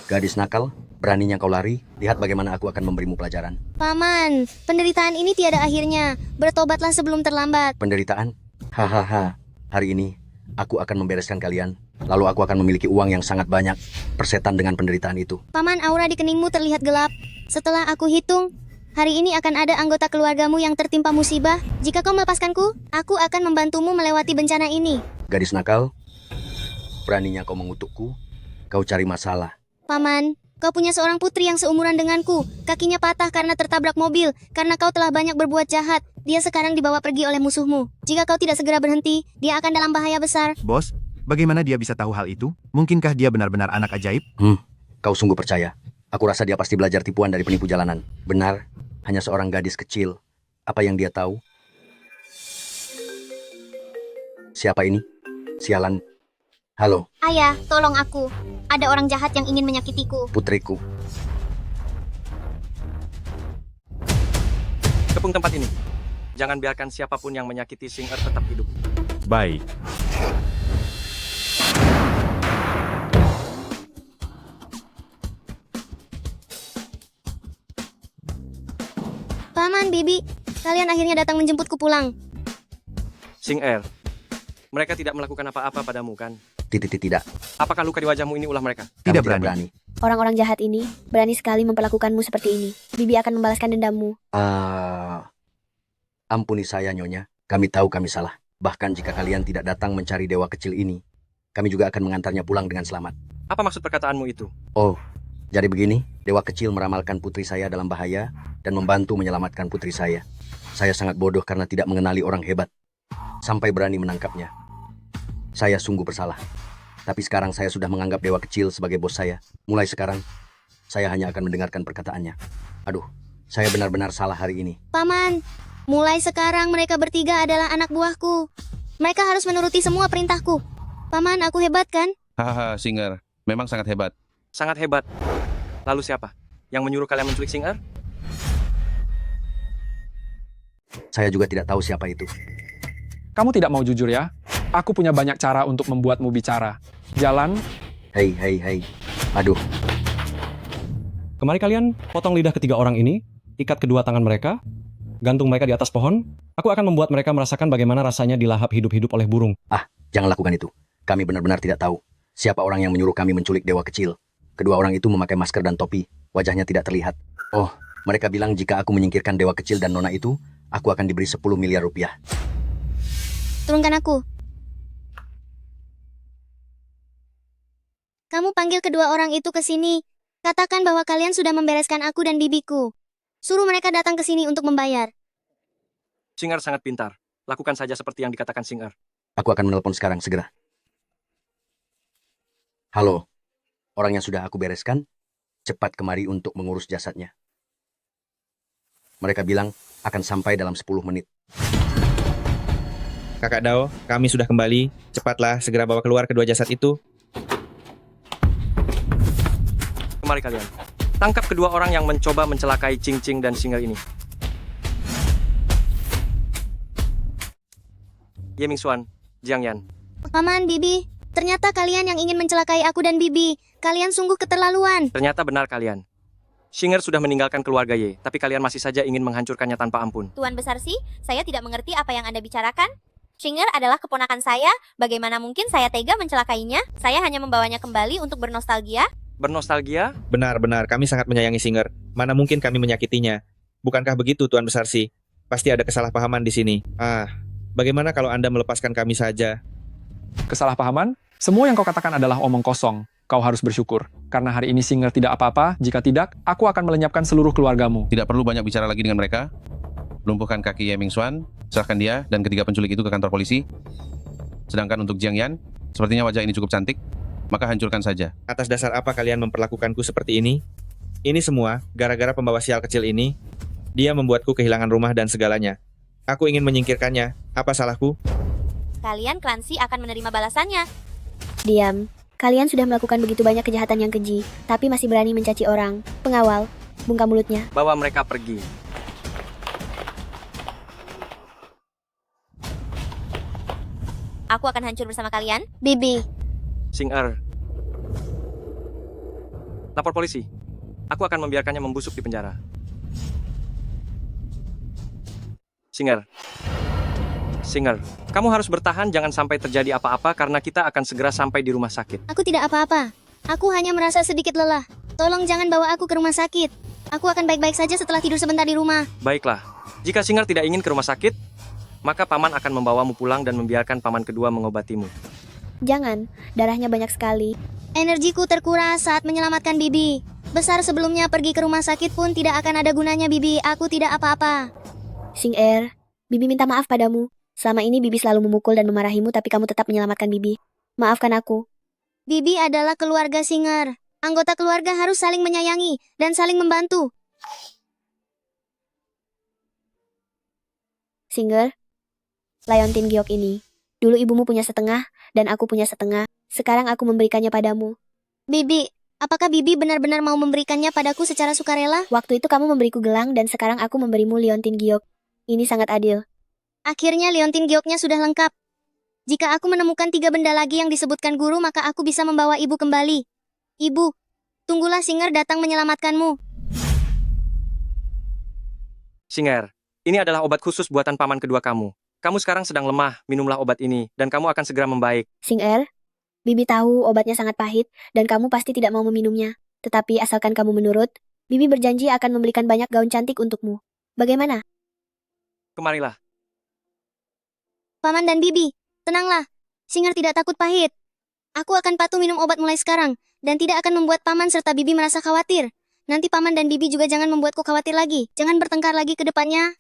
Gadis nakal, beraninya kau lari, lihat bagaimana aku akan memberimu pelajaran. Paman, penderitaan ini tiada akhirnya. Bertobatlah sebelum terlambat. Penderitaan? Hahaha, hari ini aku akan membereskan kalian, lalu aku akan memiliki uang yang sangat banyak. Persetan dengan penderitaan itu. Paman, aura di keningmu terlihat gelap. Setelah aku hitung, hari ini akan ada anggota keluargamu yang tertimpa musibah. Jika kau melepaskanku, aku akan membantumu melewati bencana ini. Gadis nakal, beraninya kau mengutukku, kau cari masalah. Paman, kau punya seorang putri yang seumuran denganku. Kakinya patah karena tertabrak mobil. Karena kau telah banyak berbuat jahat, dia sekarang dibawa pergi oleh musuhmu. Jika kau tidak segera berhenti, dia akan dalam bahaya besar. Bos, bagaimana dia bisa tahu hal itu? Mungkinkah dia benar-benar anak ajaib? Kau sungguh percaya. Aku rasa dia pasti belajar tipuan dari penipu jalanan. Benar, hanya seorang gadis kecil. Apa yang dia tahu? Siapa ini? Sialan. Halo, Ayah, tolong aku. Ada orang jahat yang ingin menyakitiku. putriku. Kepung tempat ini. Jangan biarkan siapapun yang menyakiti Singer tetap hidup. Baik. Paman, Bibi, kalian akhirnya datang menjemputku pulang. Singer, mereka tidak melakukan apa-apa padamu kan? Tidak. Apakah luka di wajahmu ini ulah mereka? Tidak berani. Orang-orang jahat ini berani sekali memperlakukanmu seperti ini. Bibi akan membalaskan dendammu. Ampuni saya, Nyonya. Kami tahu kami salah. Bahkan jika kalian tidak datang mencari dewa kecil ini, kami juga akan mengantarnya pulang dengan selamat. Apa maksud perkataanmu itu? Oh, jadi begini, dewa kecil meramalkan putri saya dalam bahaya dan membantu menyelamatkan putri saya. Saya sangat bodoh karena tidak mengenali orang hebat, sampai berani menangkapnya. Saya sungguh bersalah. Tapi sekarang saya sudah menganggap dewa kecil sebagai bos saya. Mulai sekarang, saya hanya akan mendengarkan perkataannya. Aduh, saya benar-benar salah hari ini. Paman, mulai sekarang mereka bertiga adalah anak buahku. Mereka harus menuruti semua perintahku. Paman, aku hebat kan? Hahaha, Singer. Memang sangat hebat. Sangat hebat. Lalu siapa? Yang menyuruh kalian menculik Singer? Saya juga tidak tahu siapa itu. Kamu tidak mau jujur ya? Aku punya banyak cara untuk membuatmu bicara. Jalan. Hei. Aduh. Kemari kalian potong lidah ketiga orang ini, ikat kedua tangan mereka, gantung mereka di atas pohon. Aku akan membuat mereka merasakan bagaimana rasanya dilahap hidup-hidup oleh burung. Jangan lakukan itu. Kami benar-benar tidak tahu siapa orang yang menyuruh kami menculik dewa kecil. Kedua orang itu memakai masker dan topi. Wajahnya tidak terlihat. Oh, mereka bilang jika aku menyingkirkan dewa kecil dan nona itu, aku akan diberi 10 miliar rupiah. Turunkan aku. Kamu panggil kedua orang itu ke sini. Katakan bahwa kalian sudah membereskan aku dan bibiku. Suruh mereka datang ke sini untuk membayar. Singer sangat pintar. Lakukan saja seperti yang dikatakan Singer. Aku akan menelpon sekarang, segera. Halo, orang yang sudah aku bereskan, cepat kemari untuk mengurus jasadnya. Mereka bilang akan sampai dalam 10 menit. Kakak Dao, kami sudah kembali. Cepatlah, segera bawa keluar kedua jasad itu. Kemari kalian. Tangkap kedua orang yang mencoba mencelakai Cing Cing dan Singer ini. Ye Mingxuan, Jiang Yan. Paman, Bibi, ternyata kalian yang ingin mencelakai aku dan Bibi. Kalian sungguh keterlaluan. Ternyata benar kalian. Singer sudah meninggalkan keluarga Ye, tapi kalian masih saja ingin menghancurkannya tanpa ampun. Tuan Besar Si, saya tidak mengerti apa yang Anda bicarakan. Singer adalah keponakan saya. Bagaimana mungkin saya tega mencelakainya? Saya hanya membawanya kembali untuk bernostalgia. Bernostalgia? Benar, kami sangat menyayangi Singer. Mana mungkin kami menyakitinya? Bukankah begitu, Tuan Besar Si? Pasti ada kesalahpahaman di sini. Bagaimana kalau Anda melepaskan kami saja? Kesalahpahaman? Semua yang kau katakan adalah omong kosong. Kau harus bersyukur. Karena hari ini Singer tidak apa-apa. Jika tidak, aku akan melenyapkan seluruh keluargamu. Tidak perlu banyak bicara lagi dengan mereka. Lumpuhkan kaki Ye Mingxuan, serahkan dia dan ketiga penculik itu ke kantor polisi. Sedangkan untuk Jiang Yan, sepertinya wajah ini cukup cantik, maka hancurkan saja. Atas dasar apa kalian memperlakukanku seperti ini? Ini semua gara-gara pembawa sial kecil ini. Dia membuatku kehilangan rumah dan segalanya. Aku ingin menyingkirkannya. Apa salahku? Kalian Clancy akan menerima balasannya. Diam. Kalian sudah melakukan begitu banyak kejahatan yang keji, tapi masih berani mencaci orang. Pengawal, bungkam mulutnya. Bawa mereka pergi. Aku akan hancur bersama kalian. Bibi, Sing-er. Lapor polisi. Aku akan membiarkannya membusuk di penjara. Singer. Singer, kamu harus bertahan, jangan sampai terjadi apa-apa karena kita akan segera sampai di rumah sakit. aku tidak apa-apa. Aku hanya merasa sedikit lelah. Tolong jangan bawa aku ke rumah sakit. Aku akan baik-baik saja setelah tidur sebentar di rumah. Baiklah, jika Singer tidak ingin ke rumah sakit, maka paman akan membawamu pulang dan membiarkan paman kedua mengobatimu. Jangan, darahnya banyak sekali. Energiku terkuras saat menyelamatkan Bibi. Besar sebelumnya pergi ke rumah sakit pun tidak akan ada gunanya, Bibi. Aku tidak apa-apa. Sing-er, Bibi minta maaf padamu. Selama ini Bibi selalu memukul dan memarahimu, tapi kamu tetap menyelamatkan Bibi. Maafkan aku. Bibi adalah keluarga Singer. Anggota keluarga harus saling menyayangi dan saling membantu. Singer, Leontin Giok ini. Dulu ibumu punya setengah, dan aku punya setengah. Sekarang aku memberikannya padamu. Bibi, apakah Bibi benar-benar mau memberikannya padaku secara sukarela? Waktu itu kamu memberiku gelang, dan sekarang aku memberimu Leontin Giok. Ini sangat adil. Akhirnya Leontin Gioknya sudah lengkap. Jika aku menemukan 3 benda lagi yang disebutkan guru, maka aku bisa membawa ibu kembali. Ibu, tunggulah Singer datang menyelamatkanmu. Singer, ini adalah obat khusus buatan paman kedua kamu. Kamu sekarang sedang lemah, minumlah obat ini, dan kamu akan segera membaik. Sing-er, Bibi tahu obatnya sangat pahit, dan kamu pasti tidak mau meminumnya. Tetapi asalkan kamu menurut, Bibi berjanji akan membelikan banyak gaun cantik untukmu. Bagaimana? Kemarilah. Paman dan Bibi, tenanglah. Singer tidak takut pahit. Aku akan patuh minum obat mulai sekarang, dan tidak akan membuat Paman serta Bibi merasa khawatir. Nanti Paman dan Bibi juga jangan membuatku khawatir lagi. Jangan bertengkar lagi ke depannya.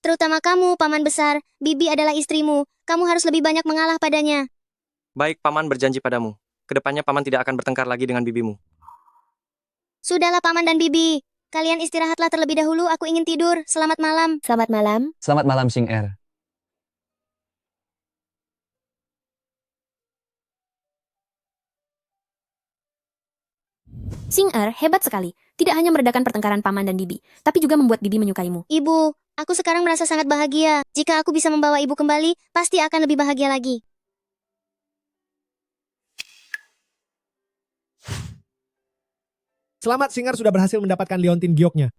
Terutama kamu, Paman besar. Bibi adalah istrimu. Kamu harus lebih banyak mengalah padanya. Baik, paman berjanji padamu. Kedepannya paman tidak akan bertengkar lagi dengan bibimu. Sudahlah Paman dan Bibi. Kalian istirahatlah terlebih dahulu, aku ingin tidur. Selamat malam. Selamat malam. Selamat malam, Sing-er. Sing-er hebat sekali. Tidak hanya meredakan pertengkaran Paman dan Bibi, tapi juga membuat Bibi menyukaimu. Ibu, aku sekarang merasa sangat bahagia. Jika aku bisa membawa ibu kembali, pasti akan lebih bahagia lagi. Selamat, Singer sudah berhasil mendapatkan Leontin Gioknya.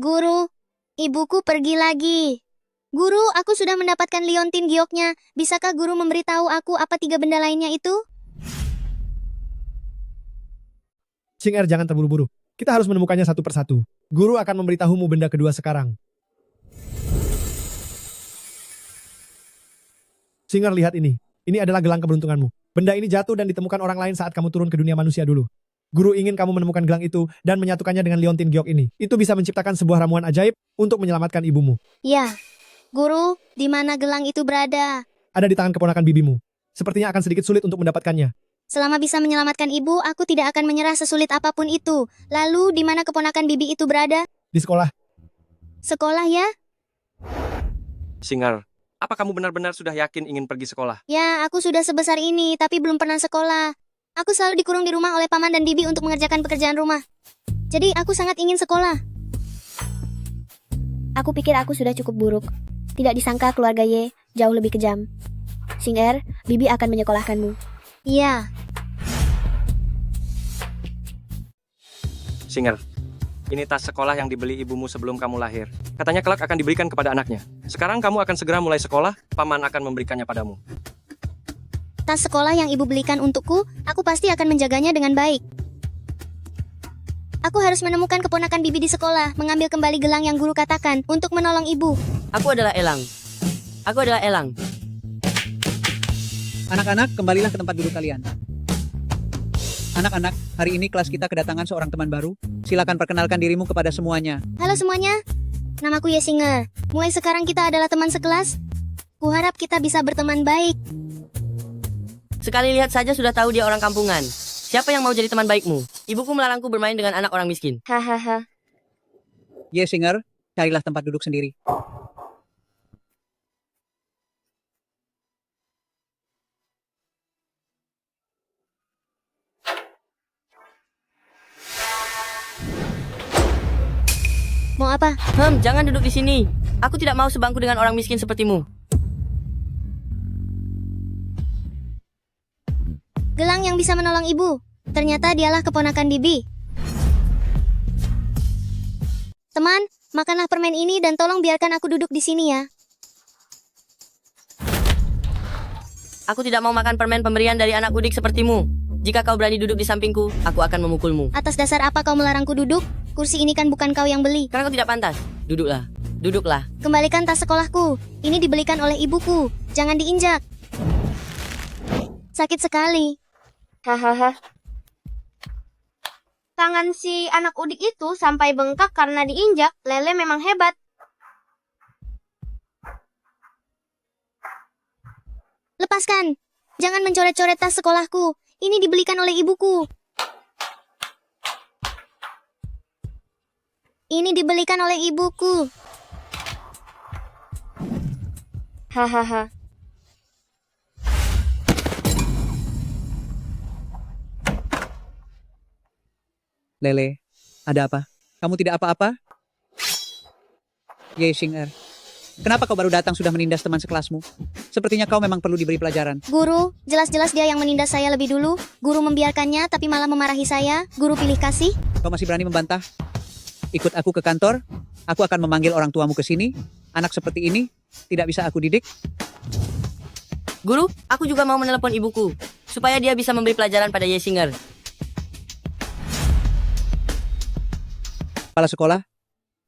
Guru, ibuku pergi lagi. Guru, aku sudah mendapatkan Leontin Gioknya. Bisakah guru memberitahu aku apa 3 benda lainnya itu? Singer, jangan terburu-buru. Kita harus menemukannya satu persatu. Guru akan memberitahumu benda kedua sekarang. Singer, lihat ini. Ini adalah gelang keberuntunganmu. Benda ini jatuh dan ditemukan orang lain saat kamu turun ke dunia manusia dulu. Guru ingin kamu menemukan gelang itu dan menyatukannya dengan Leontin Giok ini. Itu bisa menciptakan sebuah ramuan ajaib untuk menyelamatkan ibumu. Ya. Guru, di mana gelang itu berada? Ada di tangan keponakan bibimu. Sepertinya akan sedikit sulit untuk mendapatkannya. Selama bisa menyelamatkan ibu, aku tidak akan menyerah sesulit apapun itu. Lalu, di mana keponakan bibi itu berada? Di sekolah. Sekolah ya? Singer, apa kamu benar-benar sudah yakin ingin pergi sekolah? Ya, aku sudah sebesar ini, tapi belum pernah sekolah. Aku selalu dikurung di rumah oleh paman dan bibi untuk mengerjakan pekerjaan rumah. Jadi, aku sangat ingin sekolah. Aku pikir aku sudah cukup buruk. Tidak disangka keluarga Ye jauh lebih kejam. Singer, Bibi akan menyekolahkanmu. Iya. Singer, ini tas sekolah yang dibeli ibumu sebelum kamu lahir. Katanya kelak akan diberikan kepada anaknya. Sekarang kamu akan segera mulai sekolah, paman akan memberikannya padamu. Tas sekolah yang ibu belikan untukku, aku pasti akan menjaganya dengan baik. Aku harus menemukan keponakan bibi di sekolah, mengambil kembali gelang yang guru katakan, untuk menolong ibu. Aku adalah Elang. Aku adalah Elang. Anak-anak, kembalilah ke tempat duduk kalian. Anak-anak, hari ini kelas kita kedatangan seorang teman baru. Silakan perkenalkan dirimu kepada semuanya. Halo semuanya, namaku Yesinger. Mulai sekarang kita adalah teman sekelas. Kuharap kita bisa berteman baik. Sekali lihat saja sudah tahu dia orang kampungan. Siapa yang mau jadi teman baikmu? Ibuku melarangku bermain dengan anak orang miskin. Hahaha. Ye Singer, carilah tempat duduk sendiri. Mau apa? Jangan duduk di sini. Aku tidak mau sebangku dengan orang miskin sepertimu. Gelang yang bisa menolong ibu. Ternyata dialah keponakan Bibi. Teman, makanlah permen ini dan tolong biarkan aku duduk di sini ya. Aku tidak mau makan permen pemberian dari anak udik sepertimu. Jika kau berani duduk di sampingku, aku akan memukulmu. Atas dasar apa kau melarangku duduk? Kursi ini kan bukan kau yang beli. Karena kau tidak pantas. Duduklah. Duduklah. Kembalikan tas sekolahku. Ini dibelikan oleh ibuku. Jangan diinjak. Sakit sekali. Hahaha. Tangan si anak udik itu sampai bengkak karena diinjak. Lele memang hebat. Lepaskan. Jangan mencoret-coret tas sekolahku. Ini dibelikan oleh ibuku. Ini dibelikan oleh ibuku. Hahaha. Lele, ada apa? Kamu tidak apa-apa? Ye Singer, kenapa kau baru datang sudah menindas teman sekelasmu? Sepertinya kau memang perlu diberi pelajaran. Guru, jelas-jelas dia yang menindas saya lebih dulu. Guru membiarkannya tapi malah memarahi saya. Guru pilih kasih. Kau masih berani membantah? Ikut aku ke kantor. Aku akan memanggil orang tuamu ke sini. Anak seperti ini tidak bisa aku didik. Guru, aku juga mau menelepon ibuku supaya dia bisa memberi pelajaran pada Ye Singer. Kepala sekolah,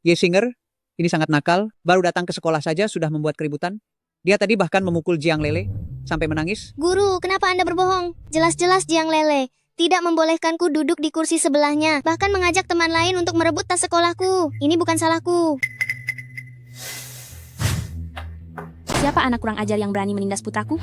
Ye Singer, ini sangat nakal. Baru datang ke sekolah saja sudah membuat keributan. Dia tadi bahkan memukul Jiang Lele sampai menangis. Guru, kenapa Anda berbohong? Jelas-jelas Jiang Lele tidak membolehkanku duduk di kursi sebelahnya. Bahkan mengajak teman lain untuk merebut tas sekolahku. Ini bukan salahku. Siapa anak kurang ajar yang berani menindas putraku?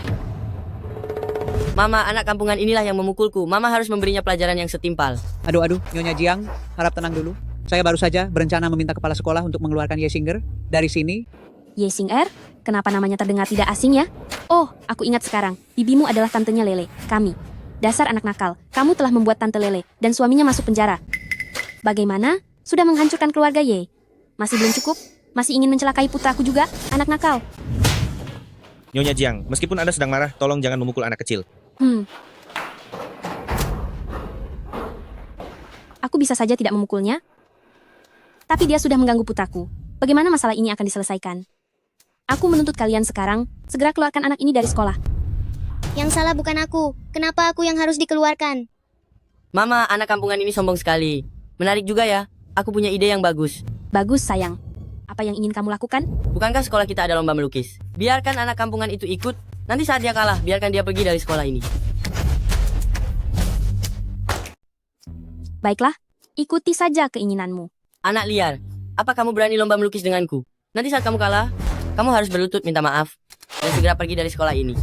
Mama, anak kampungan inilah yang memukulku. Mama harus memberinya pelajaran yang setimpal. Aduh, Nyonya Jiang, harap tenang dulu. Saya baru saja berencana meminta kepala sekolah untuk mengeluarkan Ye Singer dari sini. Ye Singer? Kenapa namanya terdengar tidak asing ya? Oh, aku ingat sekarang. Bibimu adalah tantenya Lele, kami. Dasar anak nakal, kamu telah membuat tante Lele dan suaminya masuk penjara. Bagaimana? Sudah menghancurkan keluarga Ye? Masih belum cukup? Masih ingin mencelakai putraku juga, anak nakal? Nyonya Jiang, meskipun Anda sedang marah, tolong jangan memukul anak kecil. Aku bisa saja tidak memukulnya. Tapi dia sudah mengganggu putraku. Bagaimana masalah ini akan diselesaikan? Aku menuntut kalian sekarang, segera keluarkan anak ini dari sekolah. Yang salah bukan aku. Kenapa aku yang harus dikeluarkan? Mama, anak kampungan ini sombong sekali. Menarik juga ya. Aku punya ide yang bagus. Bagus, sayang. Apa yang ingin kamu lakukan? Bukankah sekolah kita ada lomba melukis? Biarkan anak kampungan itu ikut. Nanti saat dia kalah, biarkan dia pergi dari sekolah ini. Baiklah, ikuti saja keinginanmu. Anak liar, apa kamu berani lomba melukis denganku? Nanti saat kamu kalah, kamu harus berlutut minta maaf dan segera pergi dari sekolah ini.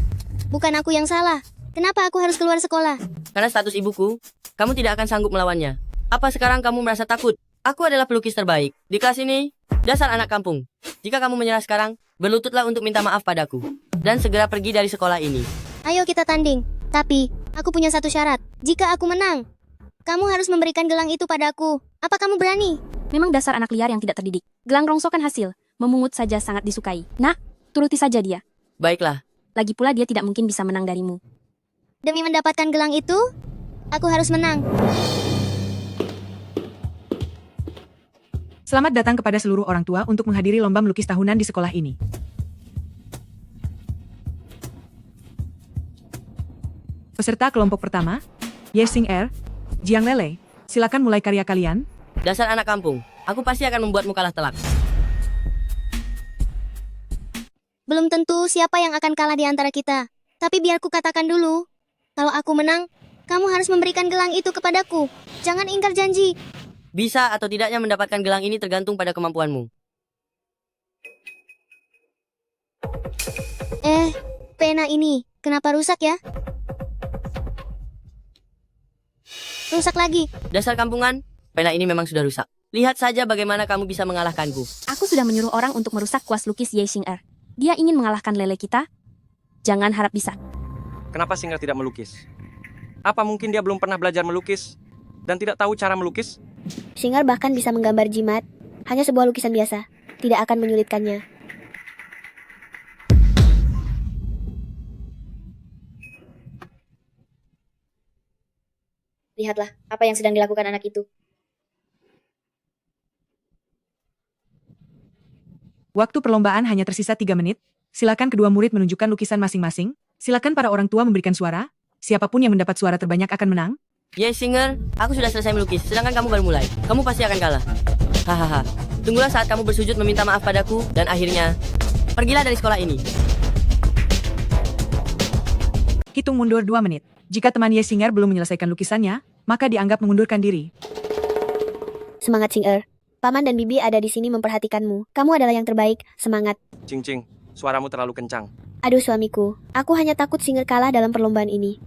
Bukan aku yang salah. Kenapa aku harus keluar sekolah? Karena status ibuku, kamu tidak akan sanggup melawannya. Apa sekarang kamu merasa takut? Aku adalah pelukis terbaik di kelas ini. Dasar anak kampung. Jika kamu menyerah sekarang, berlututlah untuk minta maaf padaku dan segera pergi dari sekolah ini. Ayo kita tanding. Tapi, aku punya satu syarat. Jika aku menang, kamu harus memberikan gelang itu padaku. Apa kamu berani? Memang dasar anak liar yang tidak terdidik. Gelang rongsokan hasil. Memungut saja sangat disukai. Nak, turuti saja dia. Baiklah. Lagi pula dia tidak mungkin bisa menang darimu. Demi mendapatkan gelang itu, aku harus menang. Selamat datang kepada seluruh orang tua untuk menghadiri lomba melukis tahunan di sekolah ini. Peserta kelompok pertama, Ye Singer, Jiang Lele, silakan mulai karya kalian. Dasar anak kampung, aku pasti akan membuatmu kalah telak. Belum tentu siapa yang akan kalah di antara kita. Tapi biar ku katakan dulu, kalau aku menang, kamu harus memberikan gelang itu kepadaku. Jangan ingkar janji. Bisa atau tidaknya mendapatkan gelang ini tergantung pada kemampuanmu. Pena ini, kenapa rusak ya? Rusak lagi. Dasar kampungan, pena ini memang sudah rusak. Lihat saja bagaimana kamu bisa mengalahkanku. Aku sudah menyuruh orang untuk merusak kuas lukis Ye Xing'er. Dia ingin mengalahkan Lele kita. Jangan harap bisa. Kenapa Singer tidak melukis? Apa mungkin dia belum pernah belajar melukis dan tidak tahu cara melukis? Xing'er bahkan bisa menggambar jimat. Hanya sebuah lukisan biasa. Tidak akan menyulitkannya. Lihatlah apa yang sedang dilakukan anak itu. Waktu perlombaan hanya tersisa 3 menit. Silakan kedua murid menunjukkan lukisan masing-masing. Silakan para orang tua memberikan suara. Siapapun yang mendapat suara terbanyak akan menang. Ye Xing'er, aku sudah selesai melukis, sedangkan kamu baru mulai. Kamu pasti akan kalah. Hahaha. Tunggulah saat kamu bersujud meminta maaf padaku, dan akhirnya, pergilah dari sekolah ini. Hitung mundur 2 menit. Jika teman Ye Xing'er belum menyelesaikan lukisannya, maka dianggap mengundurkan diri. Semangat Xing'er. Paman dan Bibi ada di sini memperhatikanmu. Kamu adalah yang terbaik. Semangat. Cing, suaramu terlalu kencang. Aduh suamiku, aku hanya takut Xing'er kalah dalam perlombaan ini.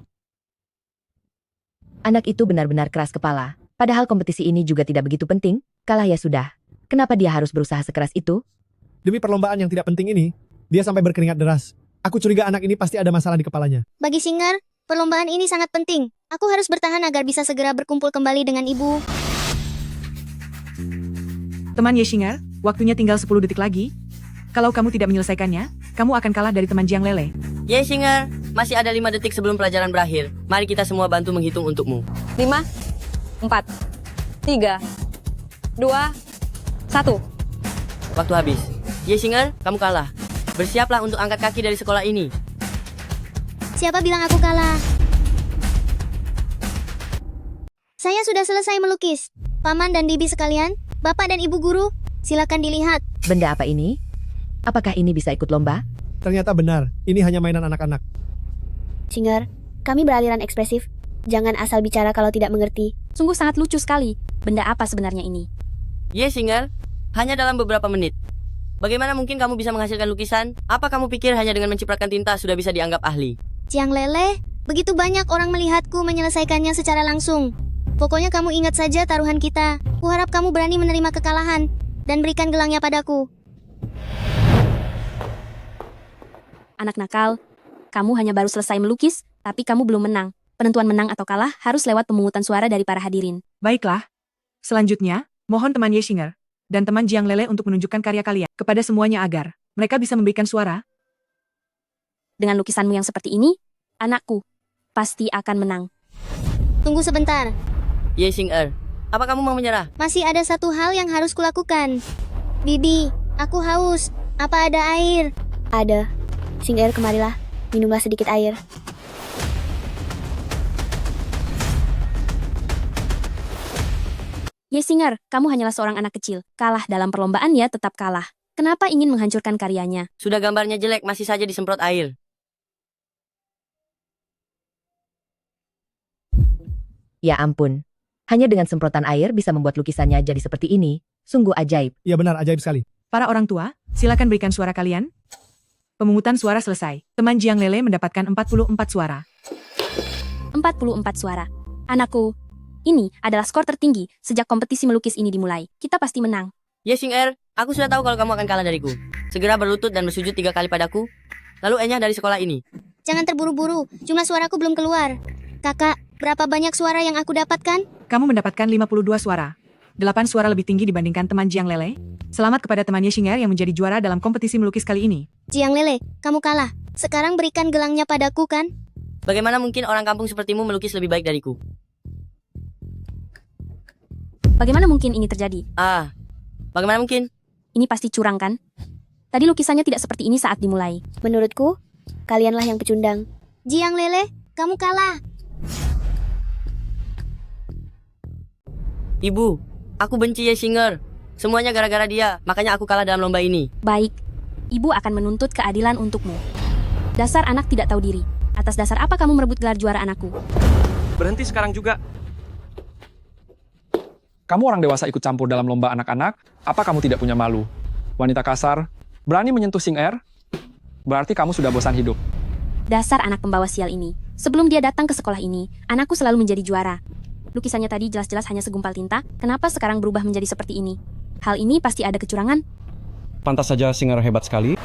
Anak itu benar-benar keras kepala. Padahal kompetisi ini juga tidak begitu penting. Kalah ya sudah. Kenapa dia harus berusaha sekeras itu? Demi perlombaan yang tidak penting ini, dia sampai berkeringat deras. Aku curiga anak ini pasti ada masalah di kepalanya. Bagi Xing'er, perlombaan ini sangat penting. Aku harus bertahan agar bisa segera berkumpul kembali dengan ibu. Teman Ye Xing'er, waktunya tinggal 10 detik lagi. Kalau kamu tidak menyelesaikannya, kamu akan kalah dari teman Jiang Lele. Ye Xing'er, masih ada 5 detik sebelum pelajaran berakhir. Mari kita semua bantu menghitung untukmu. 5, 4, 3, 2, 1. Waktu habis. Ye Xing'er, kamu kalah. Bersiaplah untuk angkat kaki dari sekolah ini. Siapa bilang aku kalah? Saya sudah selesai melukis. Paman dan bibi sekalian, bapak dan ibu guru, silakan dilihat. Benda apa ini? Apakah ini bisa ikut lomba? Ternyata benar, ini hanya mainan anak-anak. Xing'er, kami beraliran ekspresif. Jangan asal bicara kalau tidak mengerti. Sungguh sangat lucu sekali. Benda apa sebenarnya ini? Ye Xing'er, hanya dalam beberapa menit. Bagaimana mungkin kamu bisa menghasilkan lukisan? Apa kamu pikir hanya dengan mencipratan tinta sudah bisa dianggap ahli? Jiang Lele, begitu banyak orang melihatku menyelesaikannya secara langsung. Pokoknya kamu ingat saja taruhan kita. Kuharap kamu berani menerima kekalahan dan berikan gelangnya padaku. Anak nakal, kamu hanya baru selesai melukis, tapi kamu belum menang. Penentuan menang atau kalah harus lewat pemungutan suara dari para hadirin. Baiklah. Selanjutnya, mohon teman Ye Xing'er dan teman Jiang Lele untuk menunjukkan karya kalian kepada semuanya agar mereka bisa memberikan suara. Dengan lukisanmu yang seperti ini, anakku pasti akan menang. Tunggu sebentar. Ye Xing'er, apa kamu mau menyerah? Masih ada satu hal yang harus kulakukan. Bibi, aku haus. Apa ada air? Ada. Xing'er, kemarilah. Minumlah sedikit air. Ye Xing'er, kamu hanyalah seorang anak kecil. Kalah dalam perlombaan ya tetap kalah. Kenapa ingin menghancurkan karyanya? Sudah gambarnya jelek, masih saja disemprot air. Ya ampun. Hanya dengan semprotan air bisa membuat lukisannya jadi seperti ini. Sungguh ajaib. Iya benar, ajaib sekali. Para orang tua, silakan berikan suara kalian. Pemungutan suara selesai. Teman Jiang Lele mendapatkan 44 suara. 44 suara. Anakku, ini adalah skor tertinggi sejak kompetisi melukis ini dimulai. Kita pasti menang. Ye Xing'er, aku sudah tahu kalau kamu akan kalah dariku. Segera berlutut dan bersujud 3 kali padaku. Lalu enyah dari sekolah ini. Jangan terburu-buru, jumlah suaraku belum keluar. Kakak, berapa banyak suara yang aku dapatkan? Kamu mendapatkan 52 suara. 8 suara lebih tinggi dibandingkan teman Jiang Lele. Selamat kepada teman Ye Xing'er yang menjadi juara dalam kompetisi melukis kali ini. Jiang Lele, kamu kalah. Sekarang berikan gelangnya padaku kan? Bagaimana mungkin orang kampung sepertimu melukis lebih baik dariku? Bagaimana mungkin ini terjadi? Bagaimana mungkin? Ini pasti curang kan? Tadi lukisannya tidak seperti ini saat dimulai. Menurutku, kalianlah yang pecundang. Jiang Lele, kamu kalah. Ibu, aku benci Ye Xing'er. Semuanya gara-gara dia, makanya aku kalah dalam lomba ini. Baik, ibu akan menuntut keadilan untukmu. Dasar anak tidak tahu diri. Atas dasar apa kamu merebut gelar juara anakku? Berhenti sekarang juga. Kamu orang dewasa ikut campur dalam lomba anak-anak, apa kamu tidak punya malu? Wanita kasar, berani menyentuh Xing'er? Berarti kamu sudah bosan hidup. Dasar anak pembawa sial ini. Sebelum dia datang ke sekolah ini, anakku selalu menjadi juara. Lukisannya tadi jelas-jelas hanya segumpal tinta, kenapa sekarang berubah menjadi seperti ini? Hal ini pasti ada kecurangan. Pantas saja Singer hebat sekali.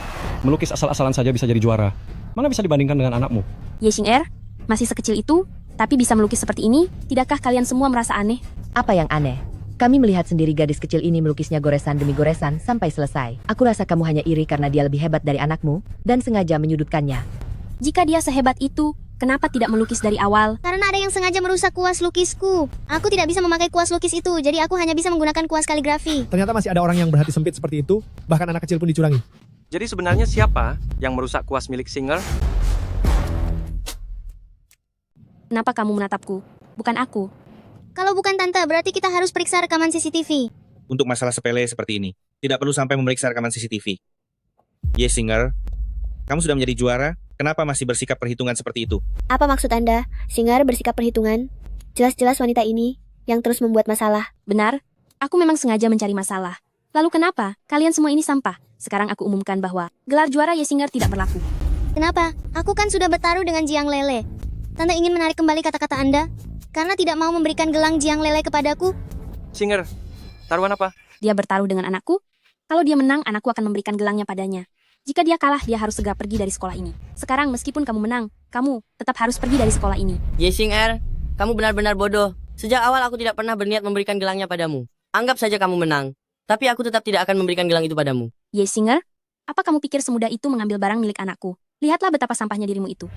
Melukis asal-asalan saja bisa jadi juara. Mana bisa dibandingkan dengan anakmu? Ye Xing'er, masih sekecil itu, tapi bisa melukis seperti ini, tidakkah kalian semua merasa aneh? Apa yang aneh? Kami melihat sendiri gadis kecil ini melukisnya goresan demi goresan sampai selesai. Aku rasa kamu hanya iri karena dia lebih hebat dari anakmu, dan sengaja menyudutkannya. Jika dia sehebat itu, kenapa tidak melukis dari awal? Karena ada yang sengaja merusak kuas lukisku. Aku tidak bisa memakai kuas lukis itu, jadi aku hanya bisa menggunakan kuas kaligrafi. Ternyata masih ada orang yang berhati sempit seperti itu, bahkan anak kecil pun dicurangi. Jadi sebenarnya siapa yang merusak kuas milik Singer? Kenapa kamu menatapku? Bukan aku. Kalau bukan tante, berarti kita harus periksa rekaman CCTV. Untuk masalah sepele seperti ini, tidak perlu sampai memeriksa rekaman CCTV. Ye Singer, kamu sudah menjadi juara, kenapa masih bersikap perhitungan seperti itu? Apa maksud Anda? Singer bersikap perhitungan? Jelas-jelas wanita ini yang terus membuat masalah. Benar, aku memang sengaja mencari masalah. Lalu kenapa? Kalian semua ini sampah. Sekarang aku umumkan bahwa gelar juara Ye Singer tidak berlaku. Kenapa? Aku kan sudah bertaruh dengan Jiang Lele. Tante ingin menarik kembali kata-kata Anda? Karena tidak mau memberikan gelang Jiang Lele kepadaku? Singer, taruhan apa? Dia bertaruh dengan anakku. Kalau dia menang, anakku akan memberikan gelangnya padanya. Jika dia kalah, dia harus segera pergi dari sekolah ini. Sekarang meskipun kamu menang, kamu tetap harus pergi dari sekolah ini. Ye Xing'er, kamu benar-benar bodoh. Sejak awal aku tidak pernah berniat memberikan gelangnya padamu. Anggap saja kamu menang. Tapi aku tetap tidak akan memberikan gelang itu padamu. Ye Singer, apa kamu pikir semudah itu mengambil barang milik anakku? Lihatlah betapa sampahnya dirimu itu.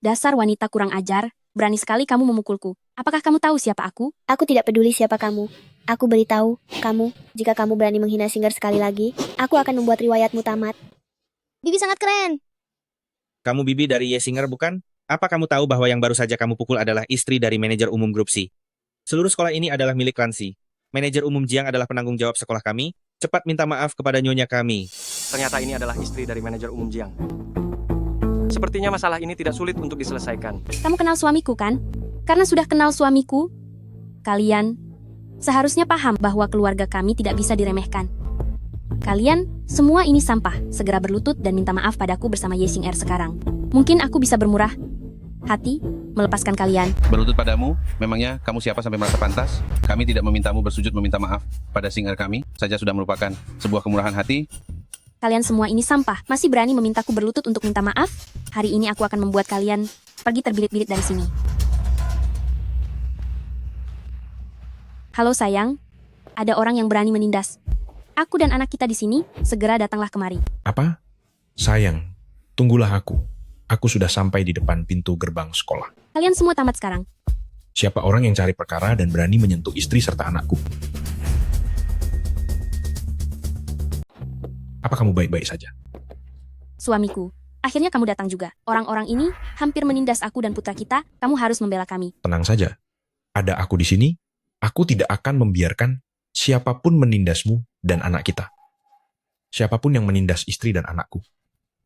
Dasar wanita kurang ajar, berani sekali kamu memukulku. Apakah kamu tahu siapa aku? Aku tidak peduli siapa kamu. Aku beritahu kamu, jika kamu berani menghina Singer sekali lagi, aku akan membuat riwayatmu tamat. Bibi sangat keren. Kamu bibi dari Ye Singer bukan? Apa kamu tahu bahwa yang baru saja kamu pukul adalah istri dari manajer umum grup C? Seluruh sekolah ini adalah milik Clancy. Manajer umum Jiang adalah penanggung jawab sekolah kami. Cepat minta maaf kepada nyonya kami. Ternyata ini adalah istri dari manajer umum Jiang. Sepertinya masalah ini tidak sulit untuk diselesaikan. Kamu kenal suamiku kan? Karena sudah kenal suamiku, kalian seharusnya paham bahwa keluarga kami tidak bisa diremehkan. Kalian semua ini sampah. Segera berlutut dan minta maaf padaku bersama Ye Xing'er sekarang. Mungkin aku bisa bermurah hati melepaskan kalian. Berlutut padamu? Memangnya kamu siapa sampai merasa pantas? Kami tidak memintamu bersujud meminta maaf pada Xing'er kami, saja sudah merupakan sebuah kemurahan hati. Kalian semua ini sampah, masih berani memintaku berlutut untuk minta maaf? Hari ini aku akan membuat kalian pergi terbirit-birit dari sini. Halo sayang, ada orang yang berani menindas. Aku dan anak kita di sini, segera datanglah kemari. Apa? Sayang, tunggulah aku. Aku sudah sampai di depan pintu gerbang sekolah. Kalian semua tamat sekarang. Siapa orang yang cari perkara dan berani menyentuh istri serta anakku? Apa kamu baik-baik saja? Suamiku, akhirnya kamu datang juga. Orang-orang ini hampir menindas aku dan putra kita, kamu harus membela kami. Tenang saja. Ada aku di sini, aku tidak akan membiarkan siapapun menindasmu dan anak kita. Siapapun yang menindas istri dan anakku.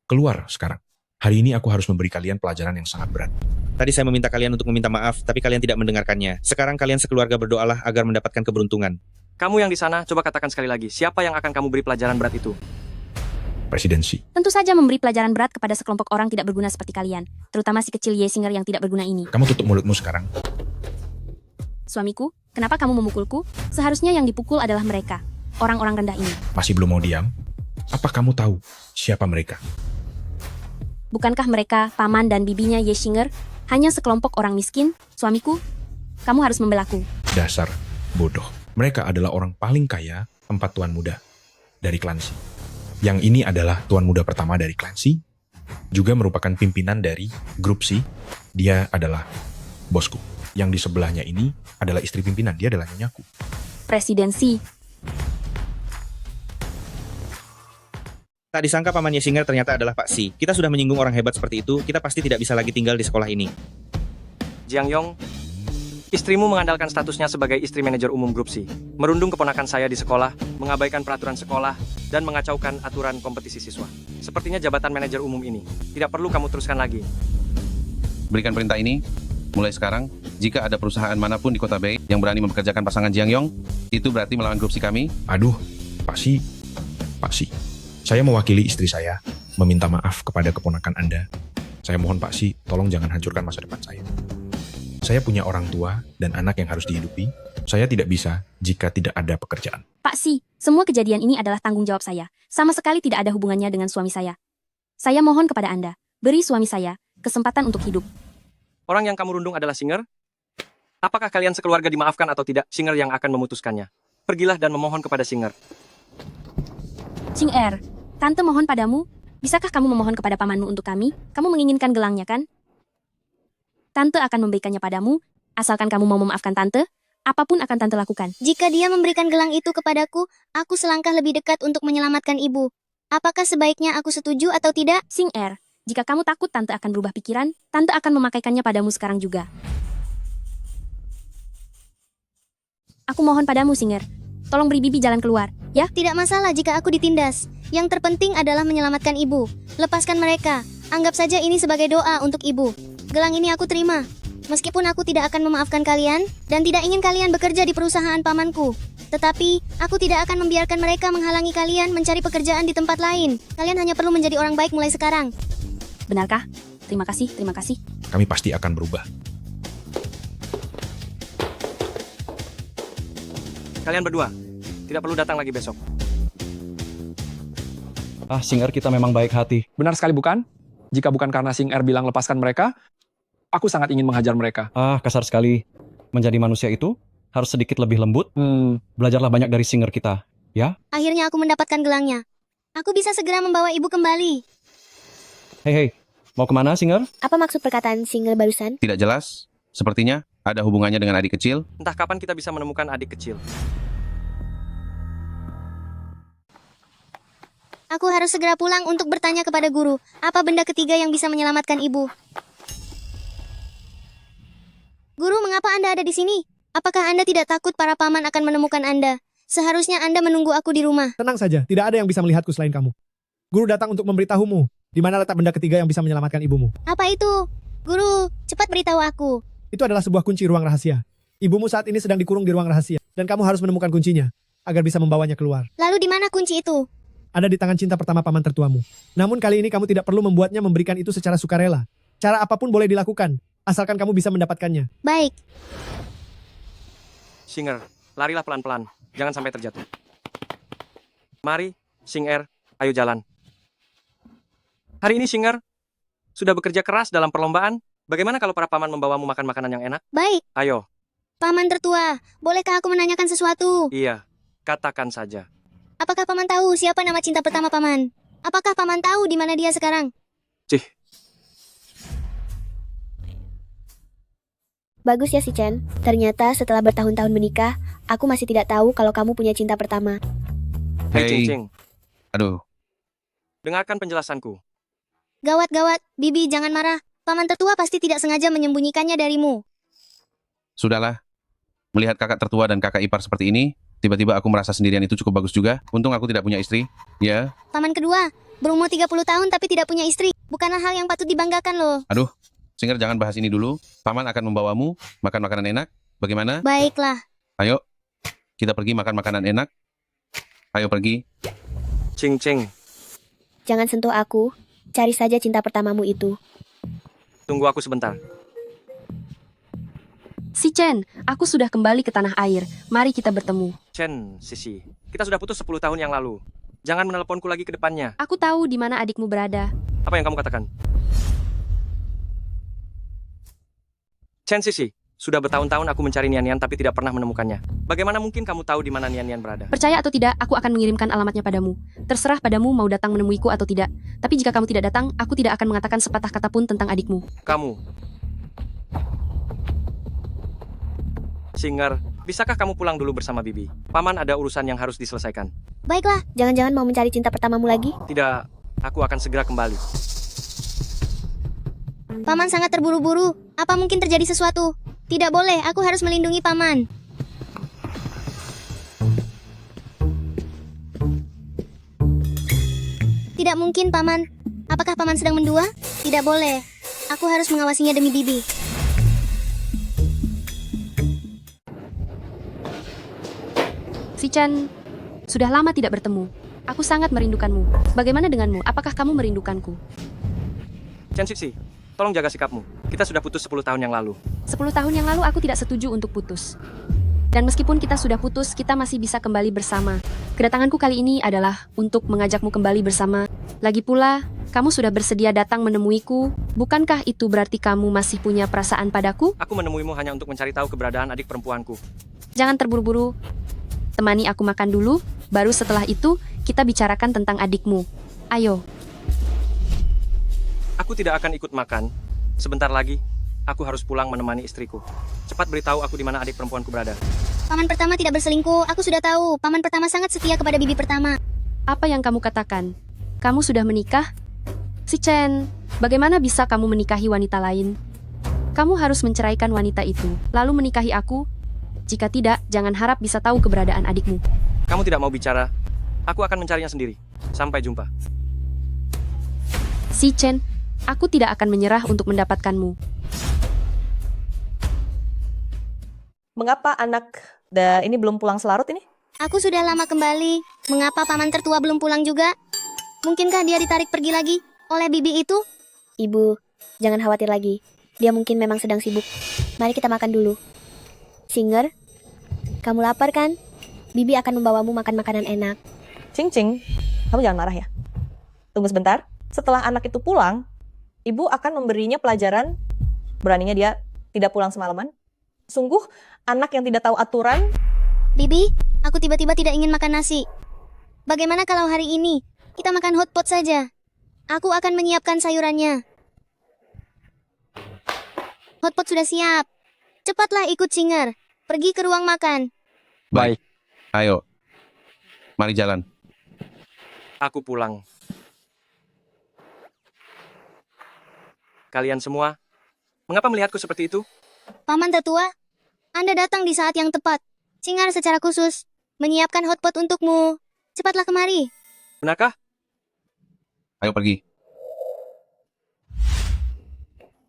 Keluar sekarang. Hari ini aku harus memberi kalian pelajaran yang sangat berat. Tadi saya meminta kalian untuk meminta maaf, tapi kalian tidak mendengarkannya. Sekarang kalian sekeluarga berdoalah agar mendapatkan keberuntungan. Kamu yang di sana, coba katakan sekali lagi, siapa yang akan kamu beri pelajaran berat itu? Presidensi. Tentu saja memberi pelajaran berat kepada sekelompok orang tidak berguna seperti kalian. Terutama si kecil Ye Xing'er yang tidak berguna ini. Kamu tutup mulutmu sekarang. Suamiku, kenapa kamu memukulku? Seharusnya yang dipukul adalah mereka. Orang-orang rendah ini. Masih belum mau diam? Apa kamu tahu siapa mereka? Bukankah mereka, paman dan bibinya Ye Xing'er, hanya sekelompok orang miskin? Suamiku, kamu harus membelaku. Dasar bodoh. Mereka adalah orang paling kaya 4 tuan muda dari Clancy. Yang ini adalah tuan muda pertama dari Clancy, juga merupakan pimpinan dari grup C. Dia adalah bosku. Yang di sebelahnya ini adalah istri pimpinan, dia adalah nyonya aku. Presidensi. Tak disangka paman Ye Xing'er ternyata adalah Pak Si. Kita sudah menyinggung orang hebat seperti itu, kita pasti tidak bisa lagi tinggal di sekolah ini. Jiang Yong, istrimu mengandalkan statusnya sebagai istri manajer umum grup C, merundung keponakan saya di sekolah, mengabaikan peraturan sekolah, dan mengacaukan aturan kompetisi siswa. Sepertinya jabatan manajer umum ini tidak perlu kamu teruskan lagi. Berikan perintah ini, mulai sekarang, jika ada perusahaan manapun di Kota Bay yang berani mempekerjakan pasangan Jiang Yong, itu berarti melawan grup C kami. Aduh, Pak Si. Saya mewakili istri saya meminta maaf kepada keponakan Anda. Saya mohon Pak Si, tolong jangan hancurkan masa depan saya. Saya punya orang tua dan anak yang harus dihidupi. Saya tidak bisa jika tidak ada pekerjaan. Pak Si, semua kejadian ini adalah tanggung jawab saya. Sama sekali tidak ada hubungannya dengan suami saya. Saya mohon kepada Anda, beri suami saya kesempatan untuk hidup. Orang yang kamu rundung adalah Singer? Apakah kalian sekeluarga dimaafkan atau tidak? Singer yang akan memutuskannya. Pergilah dan memohon kepada Singer. Xing Tante mohon padamu, bisakah kamu memohon kepada pamanmu untuk kami? Kamu menginginkan gelangnya kan? Tante akan memberikannya padamu, asalkan kamu mau memaafkan Tante, apapun akan Tante lakukan. Jika dia memberikan gelang itu kepadaku, aku selangkah lebih dekat untuk menyelamatkan ibu. Apakah sebaiknya aku setuju atau tidak? Xing jika kamu takut Tante akan berubah pikiran, Tante akan memakaikannya padamu sekarang juga. Aku mohon padamu, Singer. Tolong beri Bibi jalan keluar, ya? Tidak masalah jika aku ditindas. Yang terpenting adalah menyelamatkan ibu. Lepaskan mereka. Anggap saja ini sebagai doa untuk ibu. Gelang ini aku terima. Meskipun aku tidak akan memaafkan kalian, dan tidak ingin kalian bekerja di perusahaan pamanku. Tetapi, aku tidak akan membiarkan mereka menghalangi kalian mencari pekerjaan di tempat lain. Kalian hanya perlu menjadi orang baik mulai sekarang. Benarkah? Terima kasih, terima kasih. Kami pasti akan berubah. Kalian berdua, tidak perlu datang lagi besok. Singer kita memang baik hati. Benar sekali bukan? Jika bukan karena Singer bilang lepaskan mereka, aku sangat ingin menghajar mereka. Kasar sekali. Menjadi manusia itu harus sedikit lebih lembut. Belajarlah banyak dari Singer kita, ya? Akhirnya aku mendapatkan gelangnya. Aku bisa segera membawa ibu kembali. Hei, mau kemana Singer? Apa maksud perkataan Singer barusan? Tidak jelas. Sepertinya ada hubungannya dengan adik kecil. Entah kapan kita bisa menemukan adik kecil. Aku harus segera pulang untuk bertanya kepada guru, apa benda ketiga yang bisa menyelamatkan ibu? Guru, mengapa Anda ada di sini? Apakah Anda tidak takut para paman akan menemukan Anda? Seharusnya Anda menunggu aku di rumah. Tenang saja, tidak ada yang bisa melihatku selain kamu. Guru datang untuk memberitahumu, di mana letak benda ketiga yang bisa menyelamatkan ibumu. Apa itu? Guru, cepat beritahu aku. Itu adalah sebuah kunci ruang rahasia. Ibumu saat ini sedang dikurung di ruang rahasia, dan kamu harus menemukan kuncinya, agar bisa membawanya keluar. Lalu di mana kunci itu? Ada di tangan cinta pertama paman tertuamu. Namun kali ini kamu tidak perlu membuatnya memberikan itu secara sukarela. Cara apapun boleh dilakukan, asalkan kamu bisa mendapatkannya. Baik. Singer, larilah pelan-pelan. Jangan sampai terjatuh. Mari, Singer, ayo jalan. Hari ini Singer sudah bekerja keras dalam perlombaan. Bagaimana kalau para paman membawamu makan makanan yang enak? Baik. Ayo. Paman tertua, bolehkah aku menanyakan sesuatu? Iya, katakan saja. Apakah paman tahu siapa nama cinta pertama paman? Apakah paman tahu di mana dia sekarang? Cih. Bagus ya si Chen. Ternyata setelah bertahun-tahun menikah, aku masih tidak tahu kalau kamu punya cinta pertama. Hei, Cing-Cing. Aduh. Dengarkan penjelasanku. Gawat-gawat, Bibi jangan marah. Paman tertua pasti tidak sengaja menyembunyikannya darimu. Sudahlah. Melihat kakak tertua dan kakak ipar seperti ini, tiba-tiba aku merasa sendirian itu cukup bagus juga. Untung aku tidak punya istri. Ya. Paman kedua, berumur 30 tahun tapi tidak punya istri. Bukanlah hal yang patut dibanggakan loh. Aduh, Singer jangan bahas ini dulu. Paman akan membawamu makan makanan enak. Bagaimana? Baiklah. Ayo, kita pergi makan makanan enak. Ayo pergi. Cing-Cing. Jangan sentuh aku. Cari saja cinta pertamamu itu. Tunggu aku sebentar. Si Chen, aku sudah kembali ke tanah air. Mari kita bertemu. Chen, Sisi. Kita sudah putus 10 tahun yang lalu. Jangan menelponku lagi ke depannya. Aku tahu di mana adikmu berada. Apa yang kamu katakan? Chen, Sisi. Sudah bertahun-tahun aku mencari Nian-Nian tapi tidak pernah menemukannya. Bagaimana mungkin kamu tahu di mana Nian-Nian berada? Percaya atau tidak, aku akan mengirimkan alamatnya padamu. Terserah padamu mau datang menemuiku atau tidak. Tapi jika kamu tidak datang, aku tidak akan mengatakan sepatah kata pun tentang adikmu. Kamu. Singer, bisakah kamu pulang dulu bersama Bibi? Paman ada urusan yang harus diselesaikan. Baiklah, jangan-jangan mau mencari cinta pertamamu lagi? Tidak, aku akan segera kembali. Paman sangat terburu-buru. Apa mungkin terjadi sesuatu? Tidak boleh, aku harus melindungi paman. Tidak mungkin, paman. Apakah paman sedang mendua? Tidak boleh. Aku harus mengawasinya demi Bibi. Si Chen, sudah lama tidak bertemu. Aku sangat merindukanmu. Bagaimana denganmu? Apakah kamu merindukanku? Chen Sisi, Tolong jaga sikapmu. Kita sudah putus 10 tahun yang lalu. 10 tahun yang lalu aku tidak setuju untuk putus. Dan meskipun kita sudah putus, kita masih bisa kembali bersama. Kedatanganku kali ini adalah untuk mengajakmu kembali bersama. Lagi pula, kamu sudah bersedia datang menemuiku. Bukankah itu berarti kamu masih punya perasaan padaku? Aku menemuimu hanya untuk mencari tahu keberadaan adik perempuanku. Jangan terburu-buru. Temani aku makan dulu, baru setelah itu kita bicarakan tentang adikmu. Ayo. Aku tidak akan ikut makan. Sebentar lagi, aku harus pulang menemani istriku. Cepat beritahu aku di mana adik perempuanku berada. Paman pertama tidak berselingkuh, aku sudah tahu. Paman pertama sangat setia kepada bibi pertama. Apa yang kamu katakan? Kamu sudah menikah? Si Chen, bagaimana bisa kamu menikahi wanita lain? Kamu harus menceraikan wanita itu, lalu menikahi aku. Jika tidak, jangan harap bisa tahu keberadaan adikmu. Kamu tidak mau bicara? Aku akan mencarinya sendiri. Sampai jumpa. Si Chen, aku tidak akan menyerah untuk mendapatkanmu. Mengapa anak ini belum pulang selarut ini? Aku sudah lama kembali. Mengapa paman tertua belum pulang juga? Mungkinkah dia ditarik pergi lagi oleh bibi itu? Ibu, jangan khawatir lagi. Dia mungkin memang sedang sibuk. Mari kita makan dulu. Singer, kamu lapar kan? Bibi akan membawamu makan makanan enak. Cing Cing, kamu jangan marah ya. Tunggu sebentar. Setelah anak itu pulang, ibu akan memberinya pelajaran. Beraninya dia tidak pulang semalaman. Sungguh anak yang tidak tahu aturan. Bibi, aku tiba-tiba tidak ingin makan nasi. Bagaimana kalau hari ini kita makan hotpot saja? Aku akan menyiapkan sayurannya. Hotpot sudah siap. Cepatlah ikut Singer. Pergi ke ruang makan. Baik. Ayo. Mari jalan. Aku pulang. Kalian semua, mengapa melihatku seperti itu? Paman tertua, Anda datang di saat yang tepat. Singer secara khusus menyiapkan hotpot untukmu. Cepatlah kemari. Benarkah? Ayo pergi.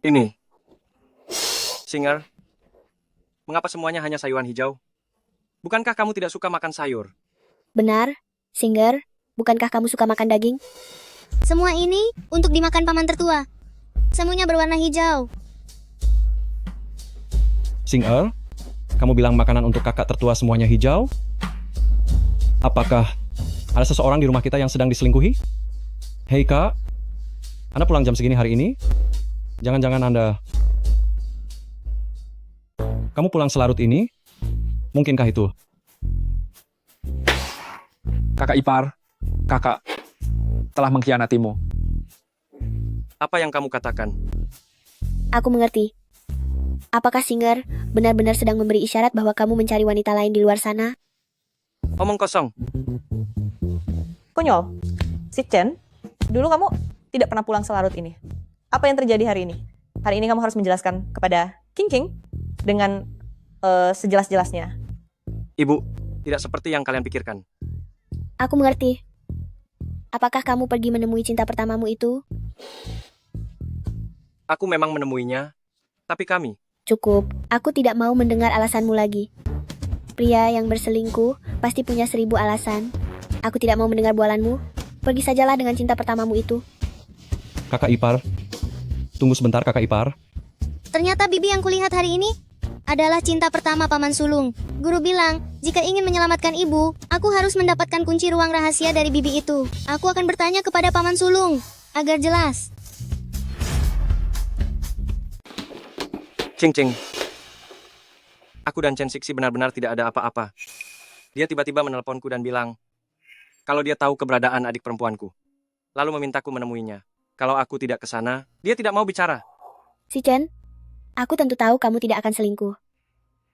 Ini. Singer, mengapa semuanya hanya sayuran hijau? Bukankah kamu tidak suka makan sayur? Benar, Singer, bukankah kamu suka makan daging? Semua ini untuk dimakan paman tertua. Semuanya berwarna hijau. Singer, kamu bilang makanan untuk kakak tertua semuanya hijau? Apakah ada seseorang di rumah kita yang sedang diselingkuhi? Hei kak, Anda pulang jam segini hari ini? Jangan-jangan Anda... Kamu pulang selarut ini? Mungkinkah itu? Kakak ipar, kakak telah mengkhianatimu. Apa yang kamu katakan? Aku mengerti. Apakah Singer benar-benar sedang memberi isyarat bahwa kamu mencari wanita lain di luar sana? Omong kosong. Konyol. Si Chen, dulu kamu tidak pernah pulang selarut ini. Apa yang terjadi hari ini? Hari ini kamu harus menjelaskan kepada King King dengan sejelas-jelasnya. Ibu, tidak seperti yang kalian pikirkan. Aku mengerti. Apakah kamu pergi menemui cinta pertamamu itu? Aku memang menemuinya, tapi kami... Cukup, aku tidak mau mendengar alasanmu lagi. Pria yang berselingkuh pasti punya 1000 alasan. Aku tidak mau mendengar bualanmu. Pergi sajalah dengan cinta pertamamu itu. Kakak ipar, tunggu sebentar kakak ipar. Ternyata bibi yang kulihat hari ini adalah cinta pertama Paman Sulung. Guru bilang, jika ingin menyelamatkan ibu, aku harus mendapatkan kunci ruang rahasia dari bibi itu. Aku akan bertanya kepada Paman Sulung, agar jelas. Cing Cing. Aku dan Chen Sixi benar-benar tidak ada apa-apa. Dia tiba-tiba menelponku dan bilang, kalau dia tahu keberadaan adik perempuanku. Lalu memintaku menemuinya. Kalau aku tidak ke sana, dia tidak mau bicara. Si Chen, aku tentu tahu kamu tidak akan selingkuh.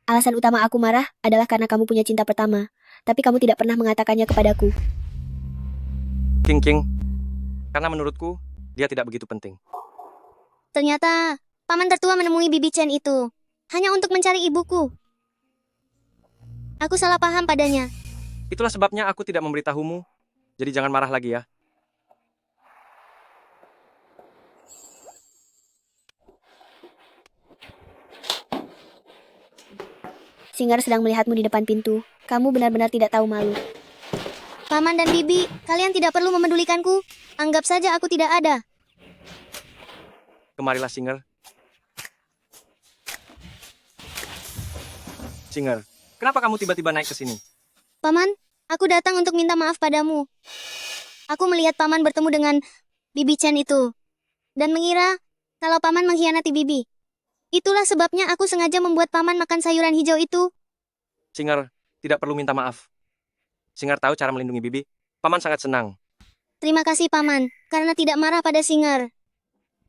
Alasan utama aku marah adalah karena kamu punya cinta pertama, tapi kamu tidak pernah mengatakannya kepadaku. King King, karena menurutku, dia tidak begitu penting. Ternyata, Paman tertua menemui bibi Chen itu hanya untuk mencari ibuku. Aku salah paham padanya. Itulah sebabnya aku tidak memberitahumu. Jadi jangan marah lagi ya. Singer sedang melihatmu di depan pintu. Kamu benar-benar tidak tahu malu. Paman dan bibi, kalian tidak perlu memedulikanku. Anggap saja aku tidak ada. Kemarilah, Singer. Singer, kenapa kamu tiba-tiba naik ke sini? Paman, aku datang untuk minta maaf padamu. Aku melihat Paman bertemu dengan Bibi Chen itu. Dan mengira kalau Paman mengkhianati Bibi. Itulah sebabnya aku sengaja membuat Paman makan sayuran hijau itu. Singer, tidak perlu minta maaf. Singer tahu cara melindungi Bibi. Paman sangat senang. Terima kasih Paman, karena tidak marah pada Singer.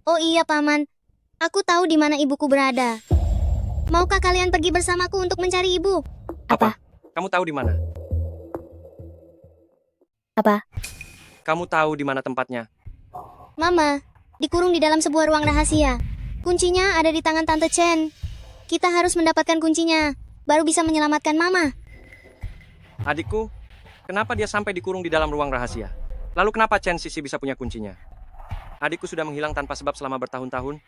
Oh iya Paman, aku tahu di mana ibuku berada. Maukah kalian pergi bersamaku untuk mencari ibu? Apa? Kamu tahu di mana? Apa? Kamu tahu di mana tempatnya? Mama, dikurung di dalam sebuah ruang rahasia. Kuncinya ada di tangan Tante Chen. Kita harus mendapatkan kuncinya, baru bisa menyelamatkan Mama. Adikku, kenapa dia sampai dikurung di dalam ruang rahasia? Lalu kenapa Chen Sisi bisa punya kuncinya? Adikku sudah menghilang tanpa sebab selama bertahun-tahun.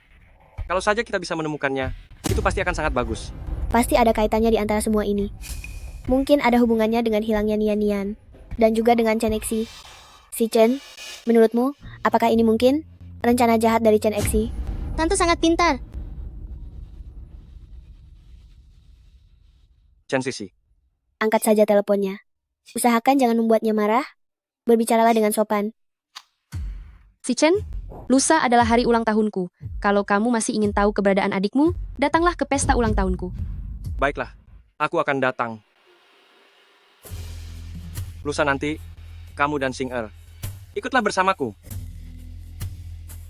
Kalau saja kita bisa menemukannya, itu pasti akan sangat bagus. Pasti ada kaitannya di antara semua ini. Mungkin ada hubungannya dengan hilangnya Nian-Nian, dan juga dengan Chen Exi. Si Chen, menurutmu, apakah ini mungkin rencana jahat dari Chen Exi? Tante sangat pintar. Chen Sisi, Angkat saja teleponnya. Usahakan jangan membuatnya marah. Berbicaralah dengan sopan. Si Chen, lusa adalah hari ulang tahunku. Kalau kamu masih ingin tahu keberadaan adikmu, datanglah ke pesta ulang tahunku. baiklah, aku akan datang. Lusa nanti, kamu dan Singer, ikutlah bersamaku.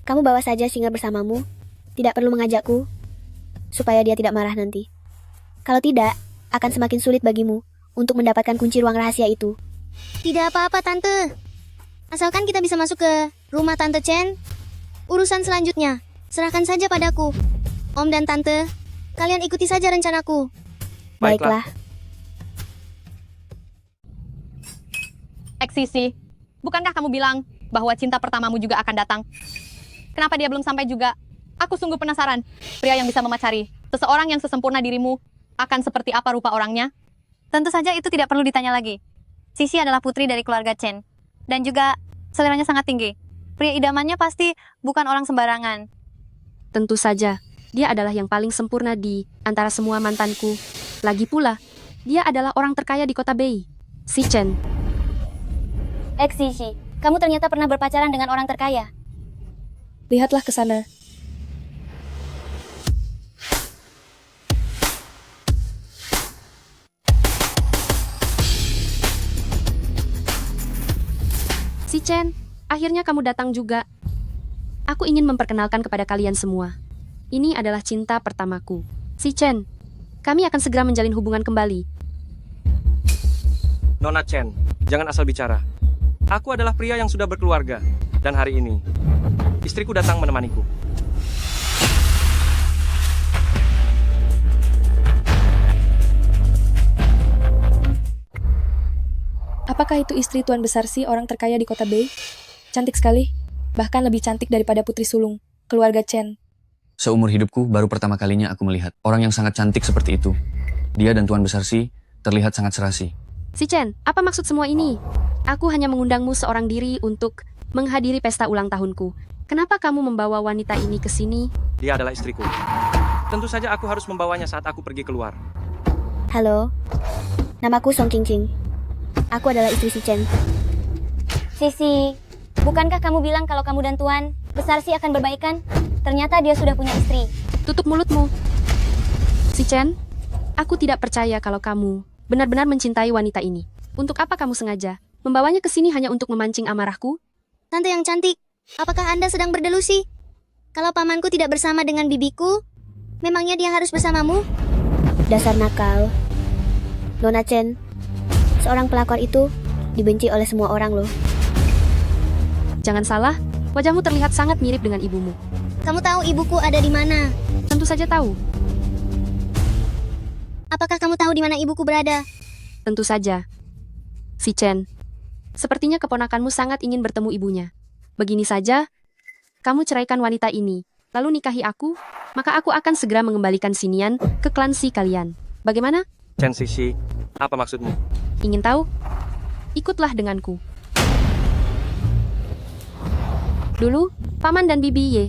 Kamu bawa saja Singer bersamamu. Tidak perlu mengajakku, supaya dia tidak marah nanti. Kalau tidak, akan semakin sulit bagimu untuk mendapatkan kunci ruang rahasia itu. Tidak apa-apa Tante. Asalkan kita bisa masuk ke rumah Tante Chen. Urusan selanjutnya, serahkan saja padaku. Om dan Tante, kalian ikuti saja rencanaku. Baiklah. Eksisi, bukankah kamu bilang bahwa cinta pertamamu juga akan datang? Kenapa dia belum sampai juga? Aku sungguh penasaran. Pria yang bisa memacari seseorang yang sesempurna dirimu akan seperti apa rupa orangnya? Tentu saja itu tidak perlu ditanya lagi. Sisi adalah putri dari keluarga Chen. Dan juga seleranya sangat tinggi. Pria idamannya pasti bukan orang sembarangan. Tentu saja, dia adalah yang paling sempurna di antara semua mantanku. Lagi pula, dia adalah orang terkaya di kota Bei, si Chen. Sisi, kamu ternyata pernah berpacaran dengan orang terkaya. Lihatlah ke sana. Si Chen, akhirnya kamu datang juga. Aku ingin memperkenalkan kepada kalian semua. Ini adalah cinta pertamaku, si Chen. Kami akan segera menjalin hubungan kembali. Nona Chen, jangan asal bicara. Aku adalah pria yang sudah berkeluarga. Dan hari ini, istriku datang menemaniku. Apakah itu istri Tuan Besar Si, orang terkaya di kota Bei? Cantik sekali. Bahkan lebih cantik daripada putri sulung, keluarga Chen. Seumur hidupku, baru pertama kalinya aku melihat orang yang sangat cantik seperti itu. Dia dan Tuan Besar Si terlihat sangat serasi. Si Chen, apa maksud semua ini? Aku hanya mengundangmu seorang diri untuk menghadiri pesta ulang tahunku. Kenapa kamu membawa wanita ini ke sini? Dia adalah istriku. Tentu saja aku harus membawanya saat aku pergi keluar. Halo, namaku Song Qingqing. Aku adalah istri si Chen. Sisi, bukankah kamu bilang kalau kamu dan Tuan Besar Si akan berbaikan? Ternyata dia sudah punya istri. Tutup mulutmu. Si Chen, aku tidak percaya kalau kamu benar-benar mencintai wanita ini. Untuk apa kamu sengaja membawanya ke sini hanya untuk memancing amarahku? Tante yang cantik, apakah Anda sedang berdelusi? Kalau pamanku tidak bersama dengan bibiku, memangnya dia harus bersamamu? Dasar nakal. Nona Chen, seorang pelakor itu dibenci oleh semua orang loh. Jangan salah, wajahmu terlihat sangat mirip dengan ibumu. Kamu tahu ibuku ada di mana? Tentu saja tahu. Apakah kamu tahu di mana ibuku berada? Tentu saja. Si Chen, sepertinya keponakanmu sangat ingin bertemu ibunya. Begini saja, kamu ceraikan wanita ini, lalu nikahi aku, maka aku akan segera mengembalikan Sinian ke klan Si kalian. Bagaimana? Chen Sisi, apa maksudmu? Ingin tahu? Ikutlah denganku. Dulu, Paman dan Bibi Ye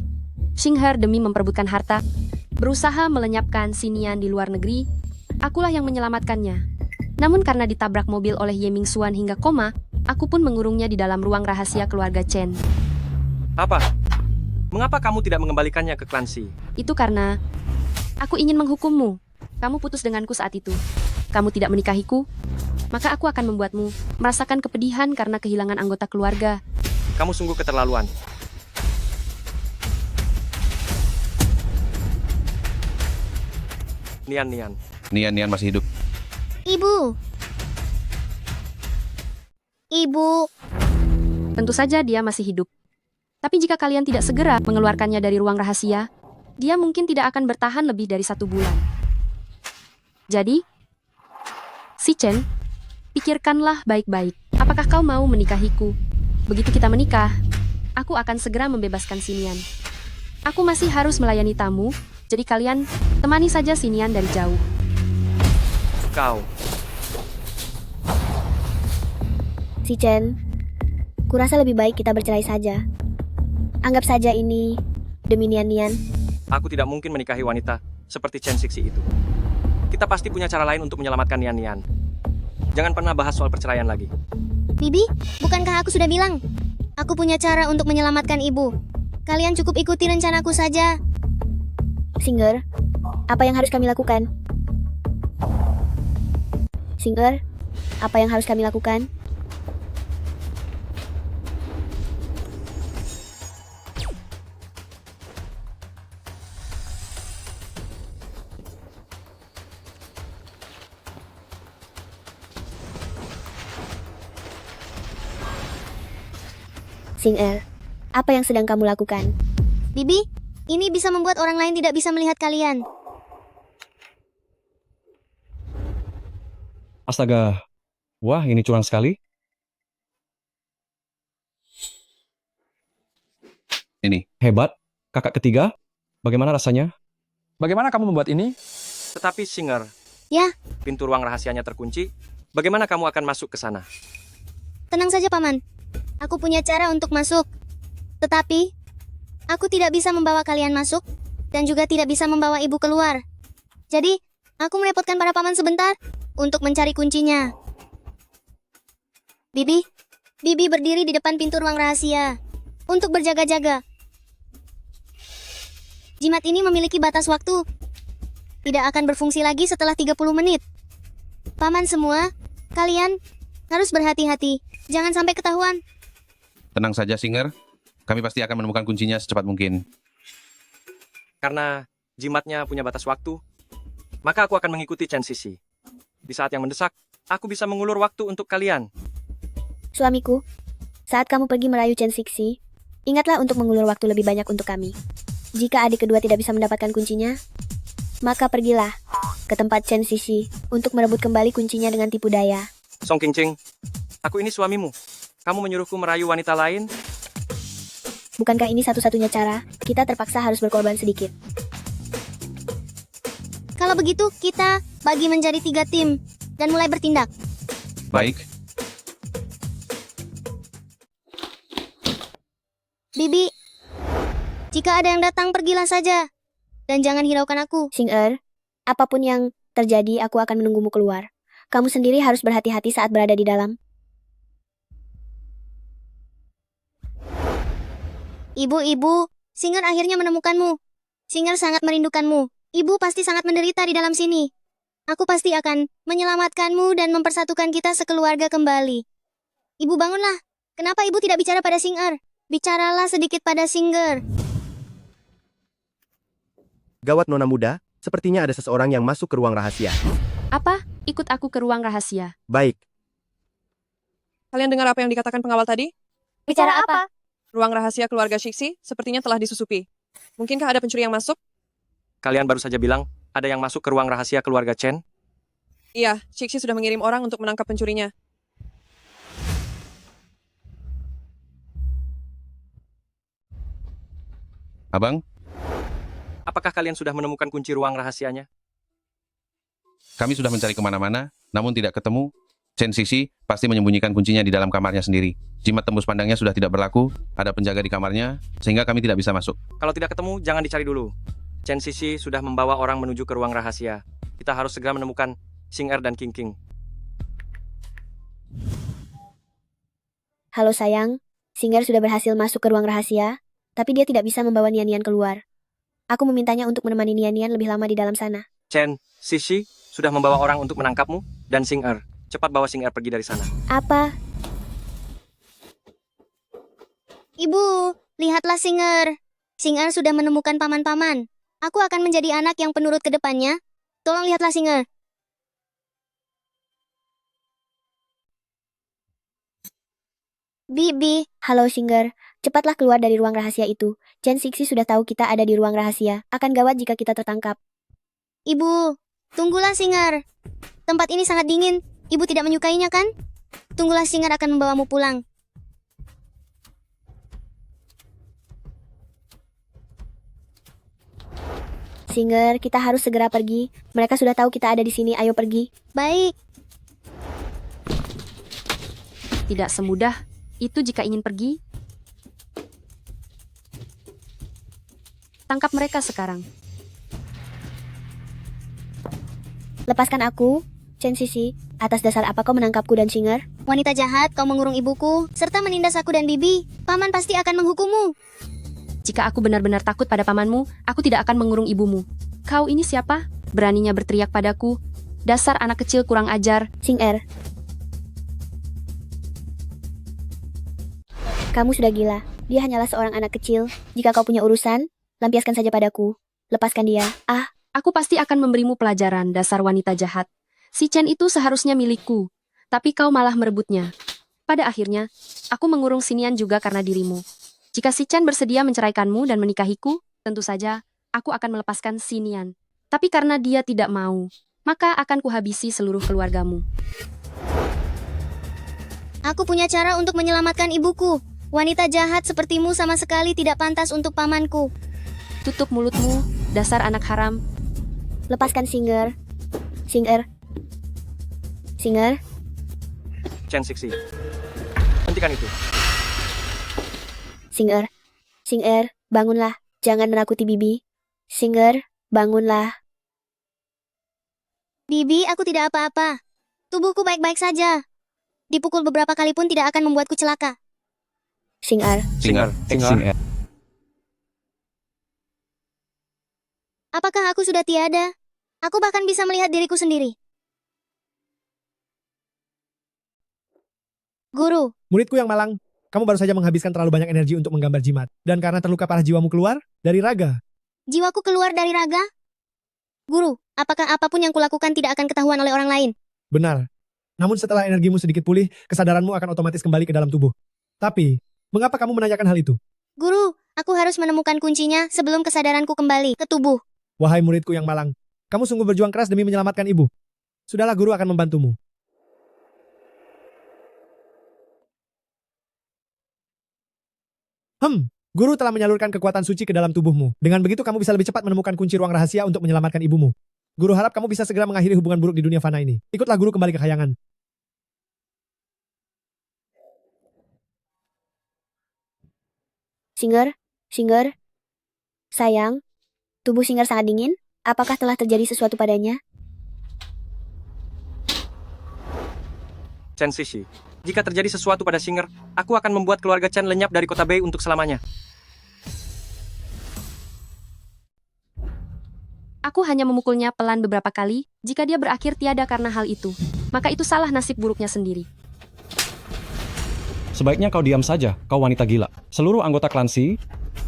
Xingher demi memperebutkan harta, berusaha melenyapkan Xinian di luar negeri, akulah yang menyelamatkannya. Namun karena ditabrak mobil oleh Ye Mingxuan hingga koma, aku pun mengurungnya di dalam ruang rahasia keluarga Chen. Apa? Mengapa kamu tidak mengembalikannya ke Clancy? Itu karena aku ingin menghukummu. Kamu putus denganku saat itu. Kamu tidak menikahiku, maka aku akan membuatmu merasakan kepedihan karena kehilangan anggota keluarga. Kamu sungguh keterlaluan. Nian. Nian masih hidup. Ibu. Ibu. Tentu saja dia masih hidup. Tapi jika kalian tidak segera mengeluarkannya dari ruang rahasia, dia mungkin tidak akan bertahan lebih dari 1 bulan. Jadi, si Chen, pikirkanlah baik-baik. Apakah kau mau menikahiku? Begitu kita menikah, aku akan segera membebaskan Xinian. Aku masih harus melayani tamu, jadi kalian temani saja Xinian dari jauh. Kau. Si Chen, kurasa lebih baik kita bercerai saja. Anggap saja ini demi Nian. Aku tidak mungkin menikahi wanita seperti Chen Xixi itu. Kita pasti punya cara lain untuk menyelamatkan Nian. Jangan pernah bahas soal perceraian lagi. Bibi, bukankah aku sudah bilang? Aku punya cara untuk menyelamatkan ibu. Kalian cukup ikuti rencanaku saja. Xing'er, apa yang harus kami lakukan? Xing'er, apa yang harus kami lakukan? Xing'er, apa yang sedang kamu lakukan? Bibi, ini bisa membuat orang lain tidak bisa melihat kalian. Astaga. Wah, ini curang sekali. Ini. Hebat. Kakak ketiga, bagaimana rasanya? Bagaimana kamu membuat ini? Tetapi Xing'er, Ya, pintu ruang rahasianya terkunci. Bagaimana kamu akan masuk ke sana? tenang saja Paman. Aku punya cara untuk masuk. Tetapi, aku tidak bisa membawa kalian masuk, dan juga tidak bisa membawa ibu keluar. Jadi, aku merepotkan para paman sebentar untuk mencari kuncinya. Bibi berdiri di depan pintu ruang rahasia untuk berjaga-jaga. Jimat ini memiliki batas waktu. Tidak akan berfungsi lagi setelah 30 menit. Paman semua, kalian harus berhati-hati. Jangan sampai ketahuan. Tenang saja, Xing'er. Kami pasti akan menemukan kuncinya secepat mungkin. Karena jimatnya punya batas waktu, maka aku akan mengikuti Chen Xixi. Di saat yang mendesak, aku bisa mengulur waktu untuk kalian. Suamiku, saat kamu pergi merayu Chen Xixi, ingatlah untuk mengulur waktu lebih banyak untuk kami. Jika adik kedua tidak bisa mendapatkan kuncinya, maka pergilah ke tempat Chen Xixi untuk merebut kembali kuncinya dengan tipu daya. Song Qingqing, aku ini suamimu. Kamu menyuruhku merayu wanita lain? Bukankah ini satu-satunya cara? Kita terpaksa harus berkorban sedikit. Kalau begitu, kita bagi menjadi 3 tim dan mulai bertindak. Baik. Bibi, jika ada yang datang, pergilah saja. Dan jangan hiraukan aku. Xing'er, apapun yang terjadi, aku akan menunggumu keluar. Kamu sendiri harus berhati-hati saat berada di dalam. Ibu, Xing'er akhirnya menemukanmu. Xing'er sangat merindukanmu. Ibu pasti sangat menderita di dalam sini. Aku pasti akan menyelamatkanmu dan mempersatukan kita sekeluarga kembali. Ibu bangunlah. Kenapa ibu tidak bicara pada Xing'er? Bicaralah sedikit pada Xing'er. Gawat Nona Muda, sepertinya ada seseorang yang masuk ke ruang rahasia. Apa? Ikut aku ke ruang rahasia. Baik. Kalian dengar apa yang dikatakan pengawal tadi? Bicara apa? Ruang rahasia keluarga Xixi sepertinya telah disusupi. Mungkinkah ada pencuri yang masuk? Kalian baru saja bilang, ada yang masuk ke ruang rahasia keluarga Chen? Iya, Xixi sudah mengirim orang untuk menangkap pencurinya. Abang, Apakah kalian sudah menemukan kunci ruang rahasianya? kami sudah mencari kemana-mana, namun tidak ketemu. Chen Sisi pasti menyembunyikan kuncinya di dalam kamarnya sendiri. Jimat tembus pandangnya sudah tidak berlaku, ada penjaga di kamarnya, sehingga kami tidak bisa masuk. Kalau tidak ketemu, jangan dicari dulu. Chen Sisi sudah membawa orang menuju ke ruang rahasia. Kita harus segera menemukan Xing Er dan King King. Halo sayang, Singer sudah berhasil masuk ke ruang rahasia, tapi dia tidak bisa membawa Nian-Nian keluar. Aku memintanya untuk menemani Nian-Nian lebih lama di dalam sana. Chen Sisi sudah membawa orang untuk menangkapmu dan Xing Er. Cepat bawa Xing Er pergi dari sana. Apa? Ibu, lihatlah Singer. Singer sudah menemukan paman-paman. Aku akan menjadi anak yang penurut ke depannya. Tolong lihatlah Singer. Bibi. Halo Singer, cepatlah keluar dari ruang rahasia itu. Chen Sixi sudah tahu kita ada di ruang rahasia. Akan gawat jika kita tertangkap. Ibu, tunggulah Singer. Tempat ini sangat dingin. Ibu tidak menyukainya kan? Tunggulah Singer akan membawamu pulang. Singer, kita harus segera pergi. Mereka sudah tahu kita ada di sini. Ayo pergi. Baik. Tidak semudah itu jika ingin pergi. Tangkap mereka sekarang. Lepaskan aku, Chen Sisi. Atas dasar apa kau menangkapku dan Singer? Wanita jahat, kau mengurung ibuku, serta menindas aku dan Bibi. Paman pasti akan menghukummu. Jika aku benar-benar takut pada pamanmu, aku tidak akan mengurung ibumu. Kau ini siapa? Beraninya berteriak padaku. Dasar anak kecil kurang ajar. Singer. Kamu sudah gila. Dia hanyalah seorang anak kecil. Jika kau punya urusan, lampiaskan saja padaku. Lepaskan dia. Ah. Aku pasti akan memberimu pelajaran, dasar wanita jahat. Si Chen itu seharusnya milikku, tapi kau malah merebutnya. Pada akhirnya, aku mengurung si Nian juga karena dirimu. Jika si Chen bersedia menceraikanmu dan menikahiku, tentu saja aku akan melepaskan si Nian. Tapi karena dia tidak mau, maka akan kuhabisi seluruh keluargamu. Aku punya cara untuk menyelamatkan ibuku. Wanita jahat sepertimu sama sekali tidak pantas untuk pamanku. Tutup mulutmu, dasar anak haram. Lepaskan Singer. Singer. Singer. Chen Sixi. Hentikan itu. Singer. Singer, bangunlah. Jangan menakuti Bibi. Singer, bangunlah. Bibi, aku tidak apa-apa. Tubuhku baik-baik saja. Dipukul beberapa kali pun tidak akan membuatku celaka. Singer. Singer. Apakah aku sudah tiada? Aku bahkan bisa melihat diriku sendiri. Guru. Muridku yang malang, kamu baru saja menghabiskan terlalu banyak energi untuk menggambar jimat. Dan karena terluka parah jiwamu keluar dari raga. Jiwaku keluar dari raga? Guru, apakah apapun yang kulakukan tidak akan ketahuan oleh orang lain? Benar. Namun setelah energimu sedikit pulih, kesadaranmu akan otomatis kembali ke dalam tubuh. Tapi, mengapa kamu menanyakan hal itu? Guru, aku harus menemukan kuncinya sebelum kesadaranku kembali ke tubuh. Wahai muridku yang malang, kamu sungguh berjuang keras demi menyelamatkan ibu. Sudahlah, guru akan membantumu. Guru telah menyalurkan kekuatan suci ke dalam tubuhmu. Dengan begitu kamu bisa lebih cepat menemukan kunci ruang rahasia untuk menyelamatkan ibumu. Guru harap kamu bisa segera mengakhiri hubungan buruk di dunia fana ini. Ikutlah guru kembali ke khayangan. Singer. Singer. Sayang. Tubuh Singer sangat dingin. Apakah telah terjadi sesuatu padanya? Chen Sisi. Jika terjadi sesuatu pada Singer, aku akan membuat keluarga Chen lenyap dari kota Bei untuk selamanya. Aku hanya memukulnya pelan beberapa kali, jika dia berakhir tiada karena hal itu. Maka itu salah nasib buruknya sendiri. Sebaiknya kau diam saja, kau wanita gila. Seluruh anggota klan Si,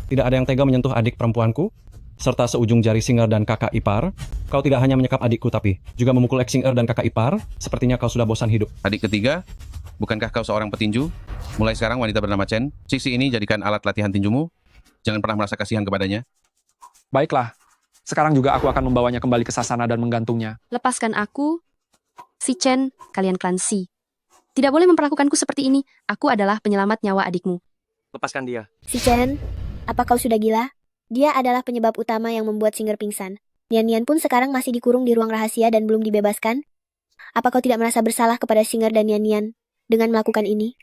tidak ada yang tega menyentuh adik perempuanku, serta seujung jari Singer dan kakak ipar. Kau tidak hanya menyekap adikku tapi juga memukul Singer dan kakak ipar. Sepertinya kau sudah bosan hidup. Adik ketiga, bukankah kau seorang petinju? Mulai sekarang wanita bernama Chen Sisi ini jadikan alat latihan tinjumu. Jangan pernah merasa kasihan kepadanya. Baiklah, sekarang juga aku akan membawanya kembali ke sasana dan menggantungnya. Lepaskan aku, si Chen, kalian klan Si. Tidak boleh memperlakukanku seperti ini. Aku adalah penyelamat nyawa adikmu. Lepaskan dia. Si Chen, apa kau sudah gila? Dia adalah penyebab utama yang membuat Singer pingsan. Nian-Nian pun sekarang masih dikurung di ruang rahasia dan belum dibebaskan. Apa kau tidak merasa bersalah kepada Singer dan Nian Nian dengan melakukan ini?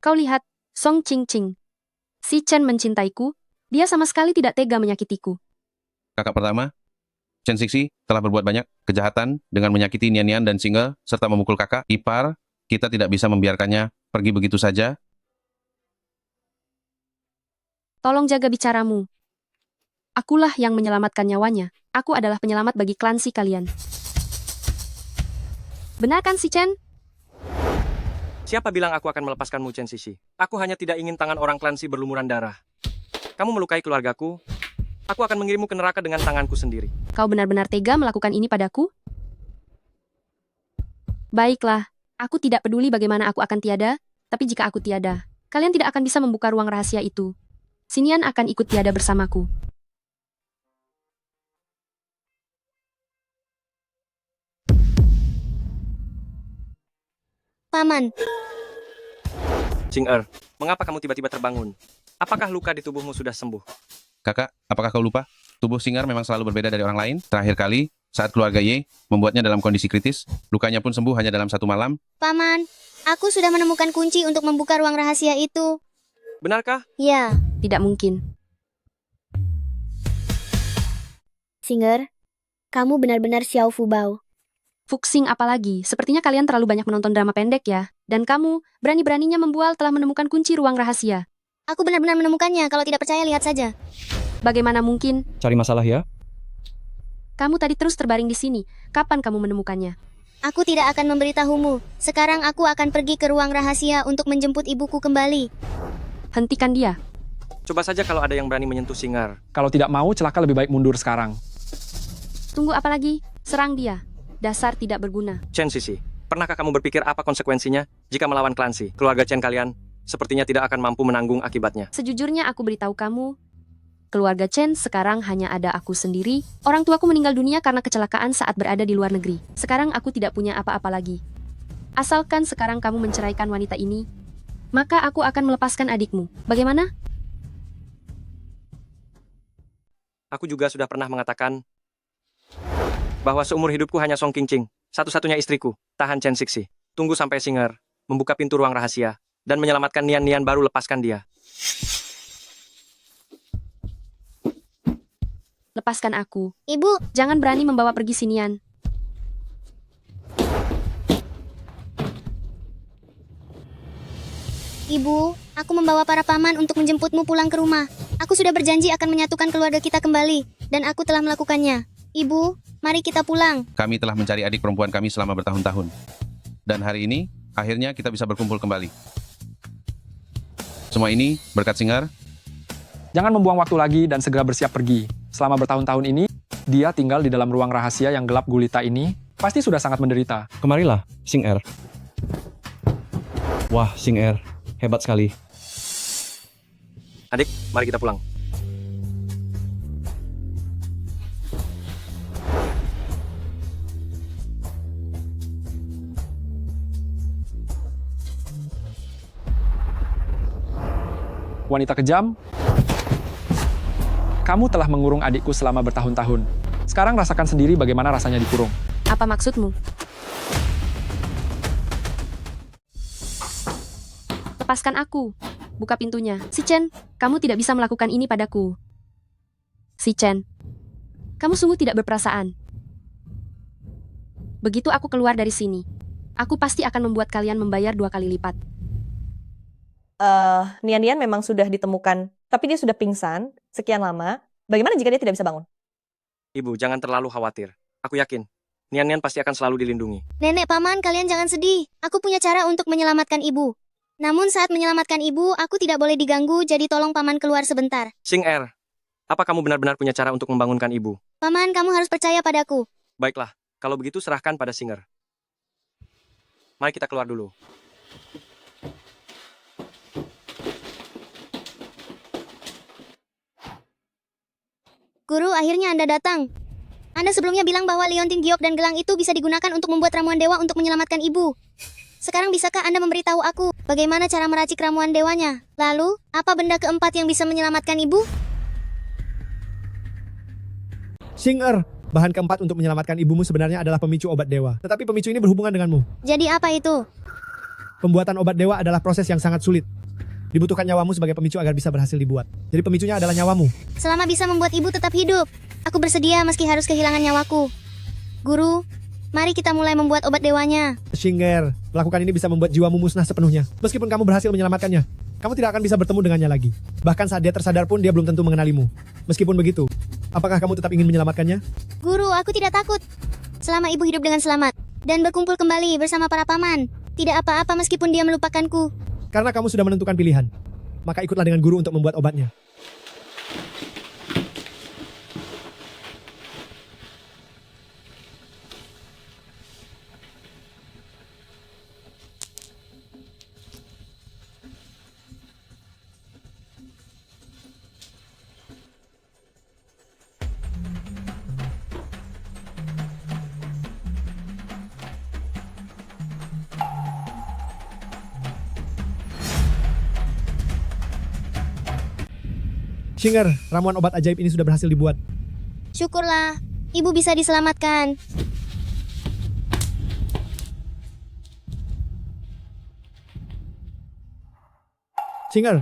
Kau lihat, Song Ching Ching. Si Chen mencintaiku, dia sama sekali tidak tega menyakitiku. Kakak pertama, Chen Sixi telah berbuat banyak kejahatan dengan menyakiti Nian Nian dan Singer serta memukul kakak ipar. Kita tidak bisa membiarkannya pergi begitu saja. Tolong jaga bicaramu. Akulah yang menyelamatkan nyawanya. Aku adalah penyelamat bagi klan si kalian. Benar kan si Chen? Siapa bilang aku akan melepaskanmu, Chen Sisi? Aku hanya tidak ingin tangan orang klan si berlumuran darah. Kamu melukai keluargaku, aku akan mengirimmu ke neraka dengan tanganku sendiri. Kau benar-benar tega melakukan ini padaku? Baiklah, aku tidak peduli bagaimana aku akan tiada, tapi jika aku tiada, kalian tidak akan bisa membuka ruang rahasia itu. Sinian akan ikut tiada bersamaku. Paman, Xing-er, mengapa kamu tiba-tiba terbangun? Apakah luka di tubuhmu sudah sembuh? Kakak, apakah kau lupa? Tubuh Singer memang selalu berbeda dari orang lain. Terakhir kali, saat keluarga Ye membuatnya dalam kondisi kritis, lukanya pun sembuh hanya dalam 1 malam. Paman, aku sudah menemukan kunci untuk membuka ruang rahasia itu. Benarkah? Ya. Tidak mungkin. Singer, kamu benar-benar Xiao Fubao. Fuxing apalagi, sepertinya kalian terlalu banyak menonton drama pendek ya. Dan kamu, berani-beraninya membual telah menemukan kunci ruang rahasia. Aku benar-benar menemukannya, kalau tidak percaya lihat saja. Bagaimana mungkin? Cari masalah ya? Kamu tadi terus terbaring di sini. Kapan kamu menemukannya? Aku tidak akan memberitahumu. Sekarang aku akan pergi ke ruang rahasia untuk menjemput ibuku kembali. Hentikan dia. Coba saja kalau ada yang berani menyentuh Singer. Kalau tidak mau, celaka lebih baik mundur sekarang. Tunggu apa lagi? Serang dia. Dasar tidak berguna. Chen Sisi, pernahkah kamu berpikir apa konsekuensinya jika melawan Clancy? Keluarga Chen kalian sepertinya tidak akan mampu menanggung akibatnya. Sejujurnya aku beritahu kamu, keluarga Chen sekarang hanya ada aku sendiri. Orang tuaku meninggal dunia karena kecelakaan saat berada di luar negeri. Sekarang aku tidak punya apa-apa lagi. Asalkan sekarang kamu menceraikan wanita ini, maka aku akan melepaskan adikmu. Bagaimana? Aku juga sudah pernah mengatakan bahwa seumur hidupku hanya Song Qingqing, satu-satunya istriku. Tahan Chen Sixi. Tunggu sampai Singer membuka pintu ruang rahasia dan menyelamatkan Nian Nian, baru lepaskan dia. Lepaskan aku. Ibu, jangan berani membawa pergi Sinian. Ibu, aku membawa para paman untuk menjemputmu pulang ke rumah. Aku sudah berjanji akan menyatukan keluarga kita kembali, dan aku telah melakukannya. Ibu, mari kita pulang. Kami telah mencari adik perempuan kami selama bertahun-tahun. Dan hari ini, akhirnya kita bisa berkumpul kembali. Semua ini berkat Singer. Jangan membuang waktu lagi dan segera bersiap pergi. Selama bertahun-tahun ini, dia tinggal di dalam ruang rahasia yang gelap gulita ini, pasti sudah sangat menderita. Kemarilah, Singer. Wah, Singer. Hebat sekali. Adik, mari kita pulang. Wanita kejam, kamu telah mengurung adikku selama bertahun-tahun. Sekarang rasakan sendiri bagaimana rasanya dikurung. Apa maksudmu? Lepaskan aku. Buka pintunya. Si Chen, kamu tidak bisa melakukan ini padaku. Si Chen, kamu sungguh tidak berperasaan. Begitu aku keluar dari sini, aku pasti akan membuat kalian membayar 2 kali lipat. Nian Nian memang sudah ditemukan, tapi dia sudah pingsan sekian lama. Bagaimana jika dia tidak bisa bangun? Ibu, jangan terlalu khawatir. Aku yakin, Nian Nian pasti akan selalu dilindungi. Nenek, paman, kalian jangan sedih. Aku punya cara untuk menyelamatkan ibu. Namun saat menyelamatkan ibu, aku tidak boleh diganggu, jadi tolong paman keluar sebentar. Xing-er, apa kamu benar-benar punya cara untuk membangunkan ibu? Paman, kamu harus percaya padaku. Baiklah, kalau begitu serahkan pada Singer. Mari kita keluar dulu. Guru, akhirnya Anda datang. Anda sebelumnya bilang bahwa liontin giok dan gelang itu bisa digunakan untuk membuat ramuan dewa untuk menyelamatkan ibu. Sekarang bisakah Anda memberitahu aku bagaimana cara meracik ramuan dewanya? Lalu, apa benda keempat yang bisa menyelamatkan ibu? Singer, Bahan keempat untuk menyelamatkan ibumu sebenarnya adalah pemicu obat dewa. Tetapi pemicu ini berhubungan denganmu. Jadi apa itu? Pembuatan obat dewa adalah proses yang sangat sulit. Dibutuhkan nyawamu sebagai pemicu agar bisa berhasil dibuat. Jadi pemicunya adalah nyawamu. Selama bisa membuat ibu tetap hidup, aku bersedia meski harus kehilangan nyawaku. Guru, mari kita mulai membuat obat dewanya. Shinger, melakukan ini bisa membuat jiwamu musnah sepenuhnya. Meskipun kamu berhasil menyelamatkannya, kamu tidak akan bisa bertemu dengannya lagi. Bahkan saat dia tersadar pun dia belum tentu mengenalimu. Meskipun begitu, apakah kamu tetap ingin menyelamatkannya? Guru, aku tidak takut. Selama ibu hidup dengan selamat dan berkumpul kembali bersama para paman, tidak apa-apa meskipun dia melupakanku. Karena kamu sudah menentukan pilihan, maka ikutlah dengan guru untuk membuat obatnya. Shinger, ramuan obat ajaib ini sudah berhasil dibuat. Syukurlah, ibu bisa diselamatkan. Shinger,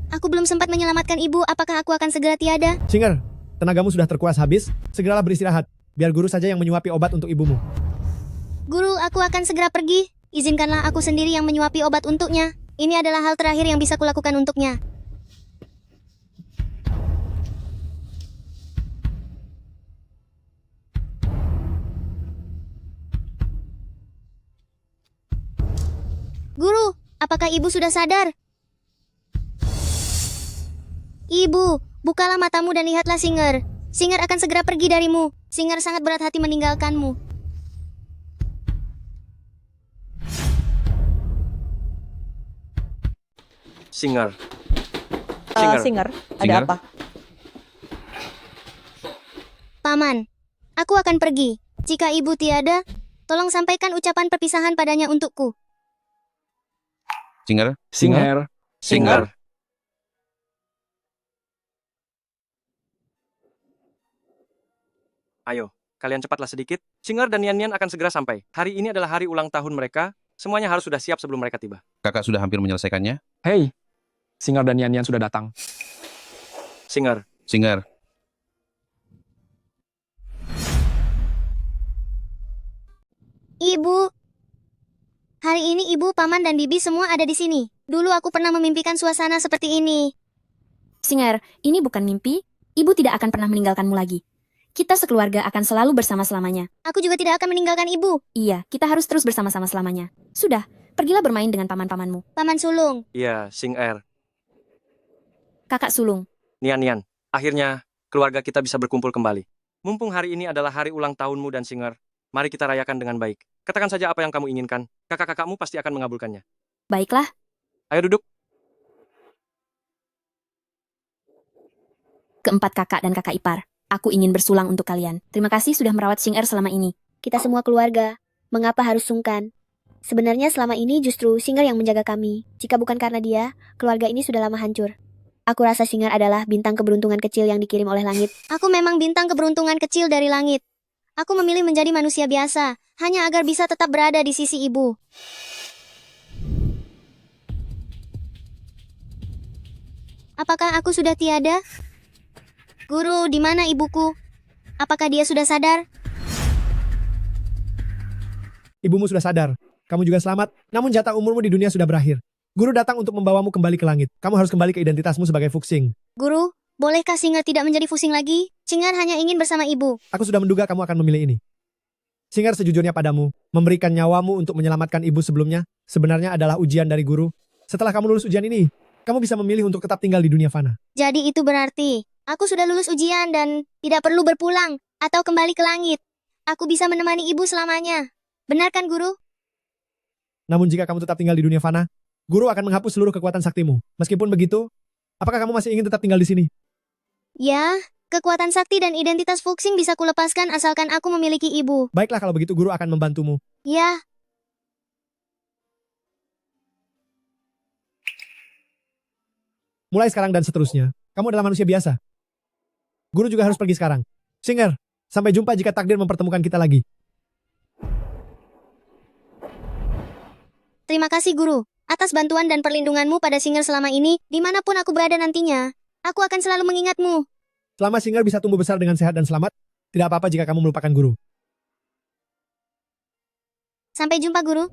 Aku belum sempat menyelamatkan ibu, apakah aku akan segera tiada? Shinger, tenagamu sudah terkuras habis. Segeralah beristirahat, biar guru saja yang menyuapi obat untuk ibumu. Guru, aku akan segera pergi. Izinkanlah aku sendiri yang menyuapi obat untuknya. Ini adalah hal terakhir yang bisa kulakukan untuknya. Guru, apakah ibu sudah sadar? Ibu, bukalah matamu dan lihatlah Shinger. Shinger akan segera pergi darimu. Shinger sangat berat hati meninggalkanmu. Shinger. Shinger, ada apa? Paman, aku akan pergi. Jika ibu tiada, tolong sampaikan ucapan perpisahan padanya untukku. Shinger. Shinger. Shinger. Ayo, kalian cepatlah sedikit. Shinger dan Nian Nian akan segera sampai. Hari ini adalah hari ulang tahun mereka. Semuanya harus sudah siap sebelum mereka tiba. Kakak sudah hampir menyelesaikannya? Hei, Shinger dan Nian Nian sudah datang. Shinger. Shinger. Ibu, hari ini ibu, paman, dan bibi semua ada di sini. Dulu aku pernah memimpikan suasana seperti ini. Shinger, ini bukan mimpi. Ibu tidak akan pernah meninggalkanmu lagi. Kita sekeluarga akan selalu bersama selamanya. Aku juga tidak akan meninggalkan ibu. Iya, kita harus terus bersama-sama selamanya. Sudah, pergilah bermain dengan paman-pamanmu. Paman sulung. Iya, Shinger. Kakak sulung. Nian Nian. Akhirnya, keluarga kita bisa berkumpul kembali. Mumpung hari ini adalah hari ulang tahunmu dan Shinger, mari kita rayakan dengan baik. Katakan saja apa yang kamu inginkan. Kakak-kakakmu pasti akan mengabulkannya. Baiklah. Ayo duduk. Keempat kakak dan kakak ipar. Aku ingin bersulang untuk kalian. Terima kasih sudah merawat Shinger selama ini. Kita semua keluarga. Mengapa harus sungkan? Sebenarnya selama ini justru Shinger yang menjaga kami. Jika bukan karena dia, keluarga ini sudah lama hancur. Aku rasa Shinger adalah bintang keberuntungan kecil yang dikirim oleh langit. Aku memang bintang keberuntungan kecil dari langit. Aku memilih menjadi manusia biasa, hanya agar bisa tetap berada di sisi ibu. Apakah aku sudah tiada? Guru, di mana ibuku? Apakah dia sudah sadar? Ibumu sudah sadar. Kamu juga selamat. Namun jatah umurmu di dunia sudah berakhir. Guru datang untuk membawamu kembali ke langit. Kamu harus kembali ke identitasmu sebagai Fuxing. Guru, bolehkah Shinger tidak menjadi Fuxing lagi? Shinger hanya ingin bersama ibu. Aku sudah menduga kamu akan memilih ini. Shinger, sejujurnya padamu, memberikan nyawamu untuk menyelamatkan ibu sebelumnya sebenarnya adalah ujian dari guru. Setelah kamu lulus ujian ini, kamu bisa memilih untuk tetap tinggal di dunia fana. Jadi itu berarti, aku sudah lulus ujian dan tidak perlu berpulang atau kembali ke langit. Aku bisa menemani ibu selamanya. Benar kan, Guru? Namun jika kamu tetap tinggal di dunia fana, guru akan menghapus seluruh kekuatan saktimu. Meskipun begitu, apakah kamu masih ingin tetap tinggal di sini? Ya, kekuatan sakti dan identitas Fuxing bisa kulepaskan asalkan aku memiliki ibu. Baiklah kalau begitu guru akan membantumu. Ya. Mulai sekarang dan seterusnya, kamu adalah manusia biasa. Guru juga harus pergi sekarang. Shinger, Sampai jumpa jika takdir mempertemukan kita lagi. Terima kasih guru, atas bantuan dan perlindunganmu pada Singer selama ini, dimanapun aku berada nantinya. Aku akan selalu mengingatmu. Selama Singer bisa tumbuh besar dengan sehat dan selamat, tidak apa-apa jika kamu melupakan guru. Sampai jumpa guru.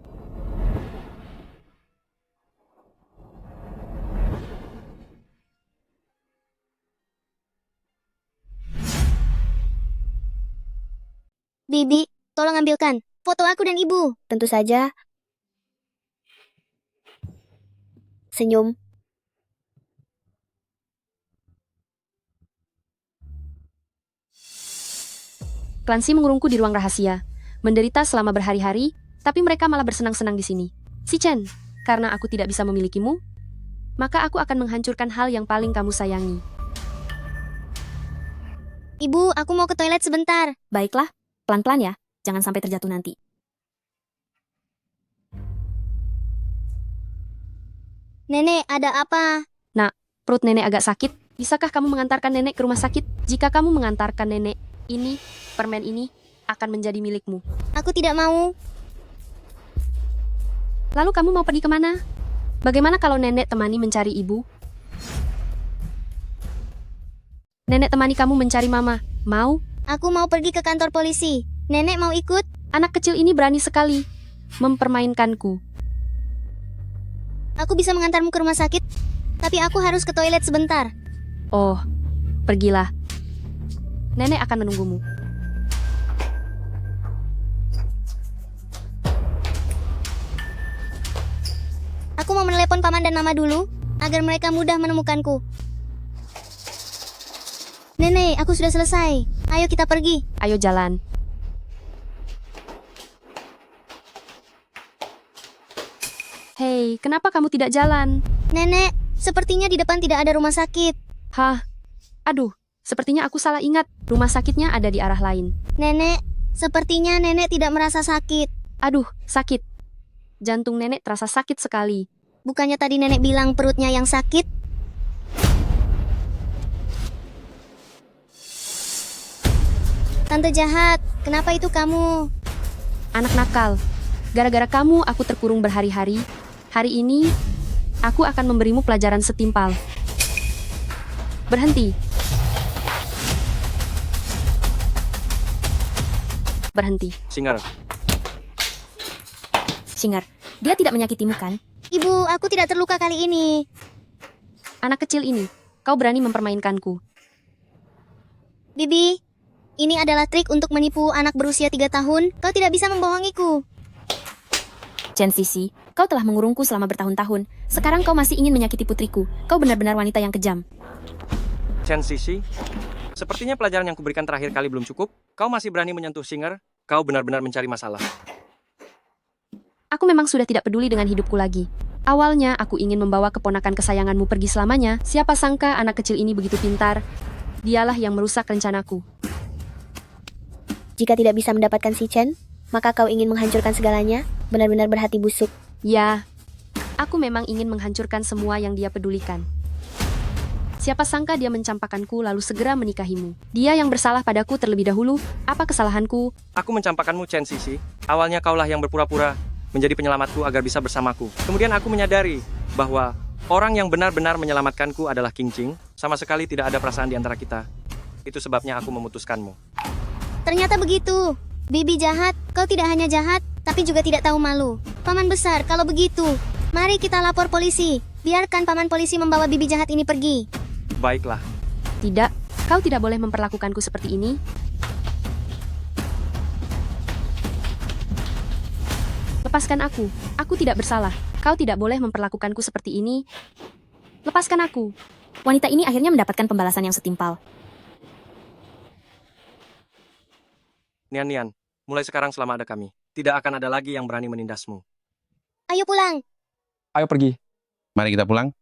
Bibi, tolong ambilkan foto aku dan ibu. Tentu saja. Senyum. Clancy mengurungku di ruang rahasia, menderita selama berhari-hari, tapi mereka malah bersenang-senang di sini. Si Chen, karena aku tidak bisa memilikimu, maka aku akan menghancurkan hal yang paling kamu sayangi. Ibu, aku mau ke toilet sebentar. Baiklah, pelan-pelan ya, jangan sampai terjatuh nanti. Nenek, ada apa? Nak, perut nenek agak sakit. Bisakah kamu mengantarkan nenek ke rumah sakit? Jika kamu mengantarkan nenek, ini, permen ini, akan menjadi milikmu. Aku tidak mau. Lalu kamu mau pergi kemana? Bagaimana kalau nenek temani mencari ibu? Nenek temani kamu mencari mama. Mau? Aku mau pergi ke kantor polisi. Nenek mau ikut? Anak kecil ini berani sekali mempermainkanku. Aku bisa mengantarmu ke rumah sakit, tapi aku harus ke toilet sebentar. Oh, pergilah. Nenek akan menunggumu. Aku mau menelepon paman dan mama dulu, agar mereka mudah menemukanku. Nenek, aku sudah selesai. Ayo kita pergi. Ayo jalan. Hei, kenapa kamu tidak jalan? Nenek, sepertinya di depan tidak ada rumah sakit. Hah? Aduh, sepertinya aku salah ingat. Rumah sakitnya ada di arah lain. Nenek, sepertinya nenek tidak merasa sakit. Aduh, sakit. Jantung nenek terasa sakit sekali. Bukannya tadi nenek bilang perutnya yang sakit? Tante jahat, kenapa itu kamu? Anak nakal. Gara-gara kamu aku terkurung berhari-hari. Hari ini, aku akan memberimu pelajaran setimpal. Berhenti. Berhenti. Singer. Singer, dia tidak menyakitimu kan? Ibu, aku tidak terluka kali ini. Anak kecil ini, kau berani mempermainkanku. Bibi, ini adalah trik untuk menipu anak berusia 3 tahun. Kau tidak bisa membohongiku. Chen Sisi, kau telah mengurungku selama bertahun-tahun. Sekarang kau masih ingin menyakiti putriku. Kau benar-benar wanita yang kejam. Chen Sisi, sepertinya pelajaran yang kuberikan terakhir kali belum cukup. Kau masih berani menyentuh Singer. Kau benar-benar mencari masalah. Aku memang sudah tidak peduli dengan hidupku lagi. Awalnya aku ingin membawa keponakan kesayanganmu pergi selamanya. Siapa sangka anak kecil ini begitu pintar. Dialah yang merusak rencanaku. Jika tidak bisa mendapatkan si Chen, maka kau ingin menghancurkan segalanya, benar-benar berhati busuk. Ya, aku memang ingin menghancurkan semua yang dia pedulikan. Siapa sangka dia mencampakkanku lalu segera menikahimu. Dia yang bersalah padaku terlebih dahulu. Apa kesalahanku? Aku mencampakkanmu, Chen Sisi. Awalnya kaulah yang berpura-pura menjadi penyelamatku agar bisa bersamaku. Kemudian aku menyadari bahwa orang yang benar-benar menyelamatkanku adalah King Ching. Sama sekali tidak ada perasaan di antara kita. Itu sebabnya aku memutuskanmu. Ternyata begitu. Bibi jahat, kau tidak hanya jahat, tapi juga tidak tahu malu. Paman besar, kalau begitu, mari kita lapor polisi. Biarkan paman polisi membawa bibi jahat ini pergi. Baiklah. Tidak, kau tidak boleh memperlakukanku seperti ini. Lepaskan aku tidak bersalah. Kau tidak boleh memperlakukanku seperti ini. Lepaskan aku. Wanita ini akhirnya mendapatkan pembalasan yang setimpal. Nian, mulai sekarang selama ada kami, tidak akan ada lagi yang berani menindasmu. Ayo pulang. Ayo pergi. Mari kita pulang.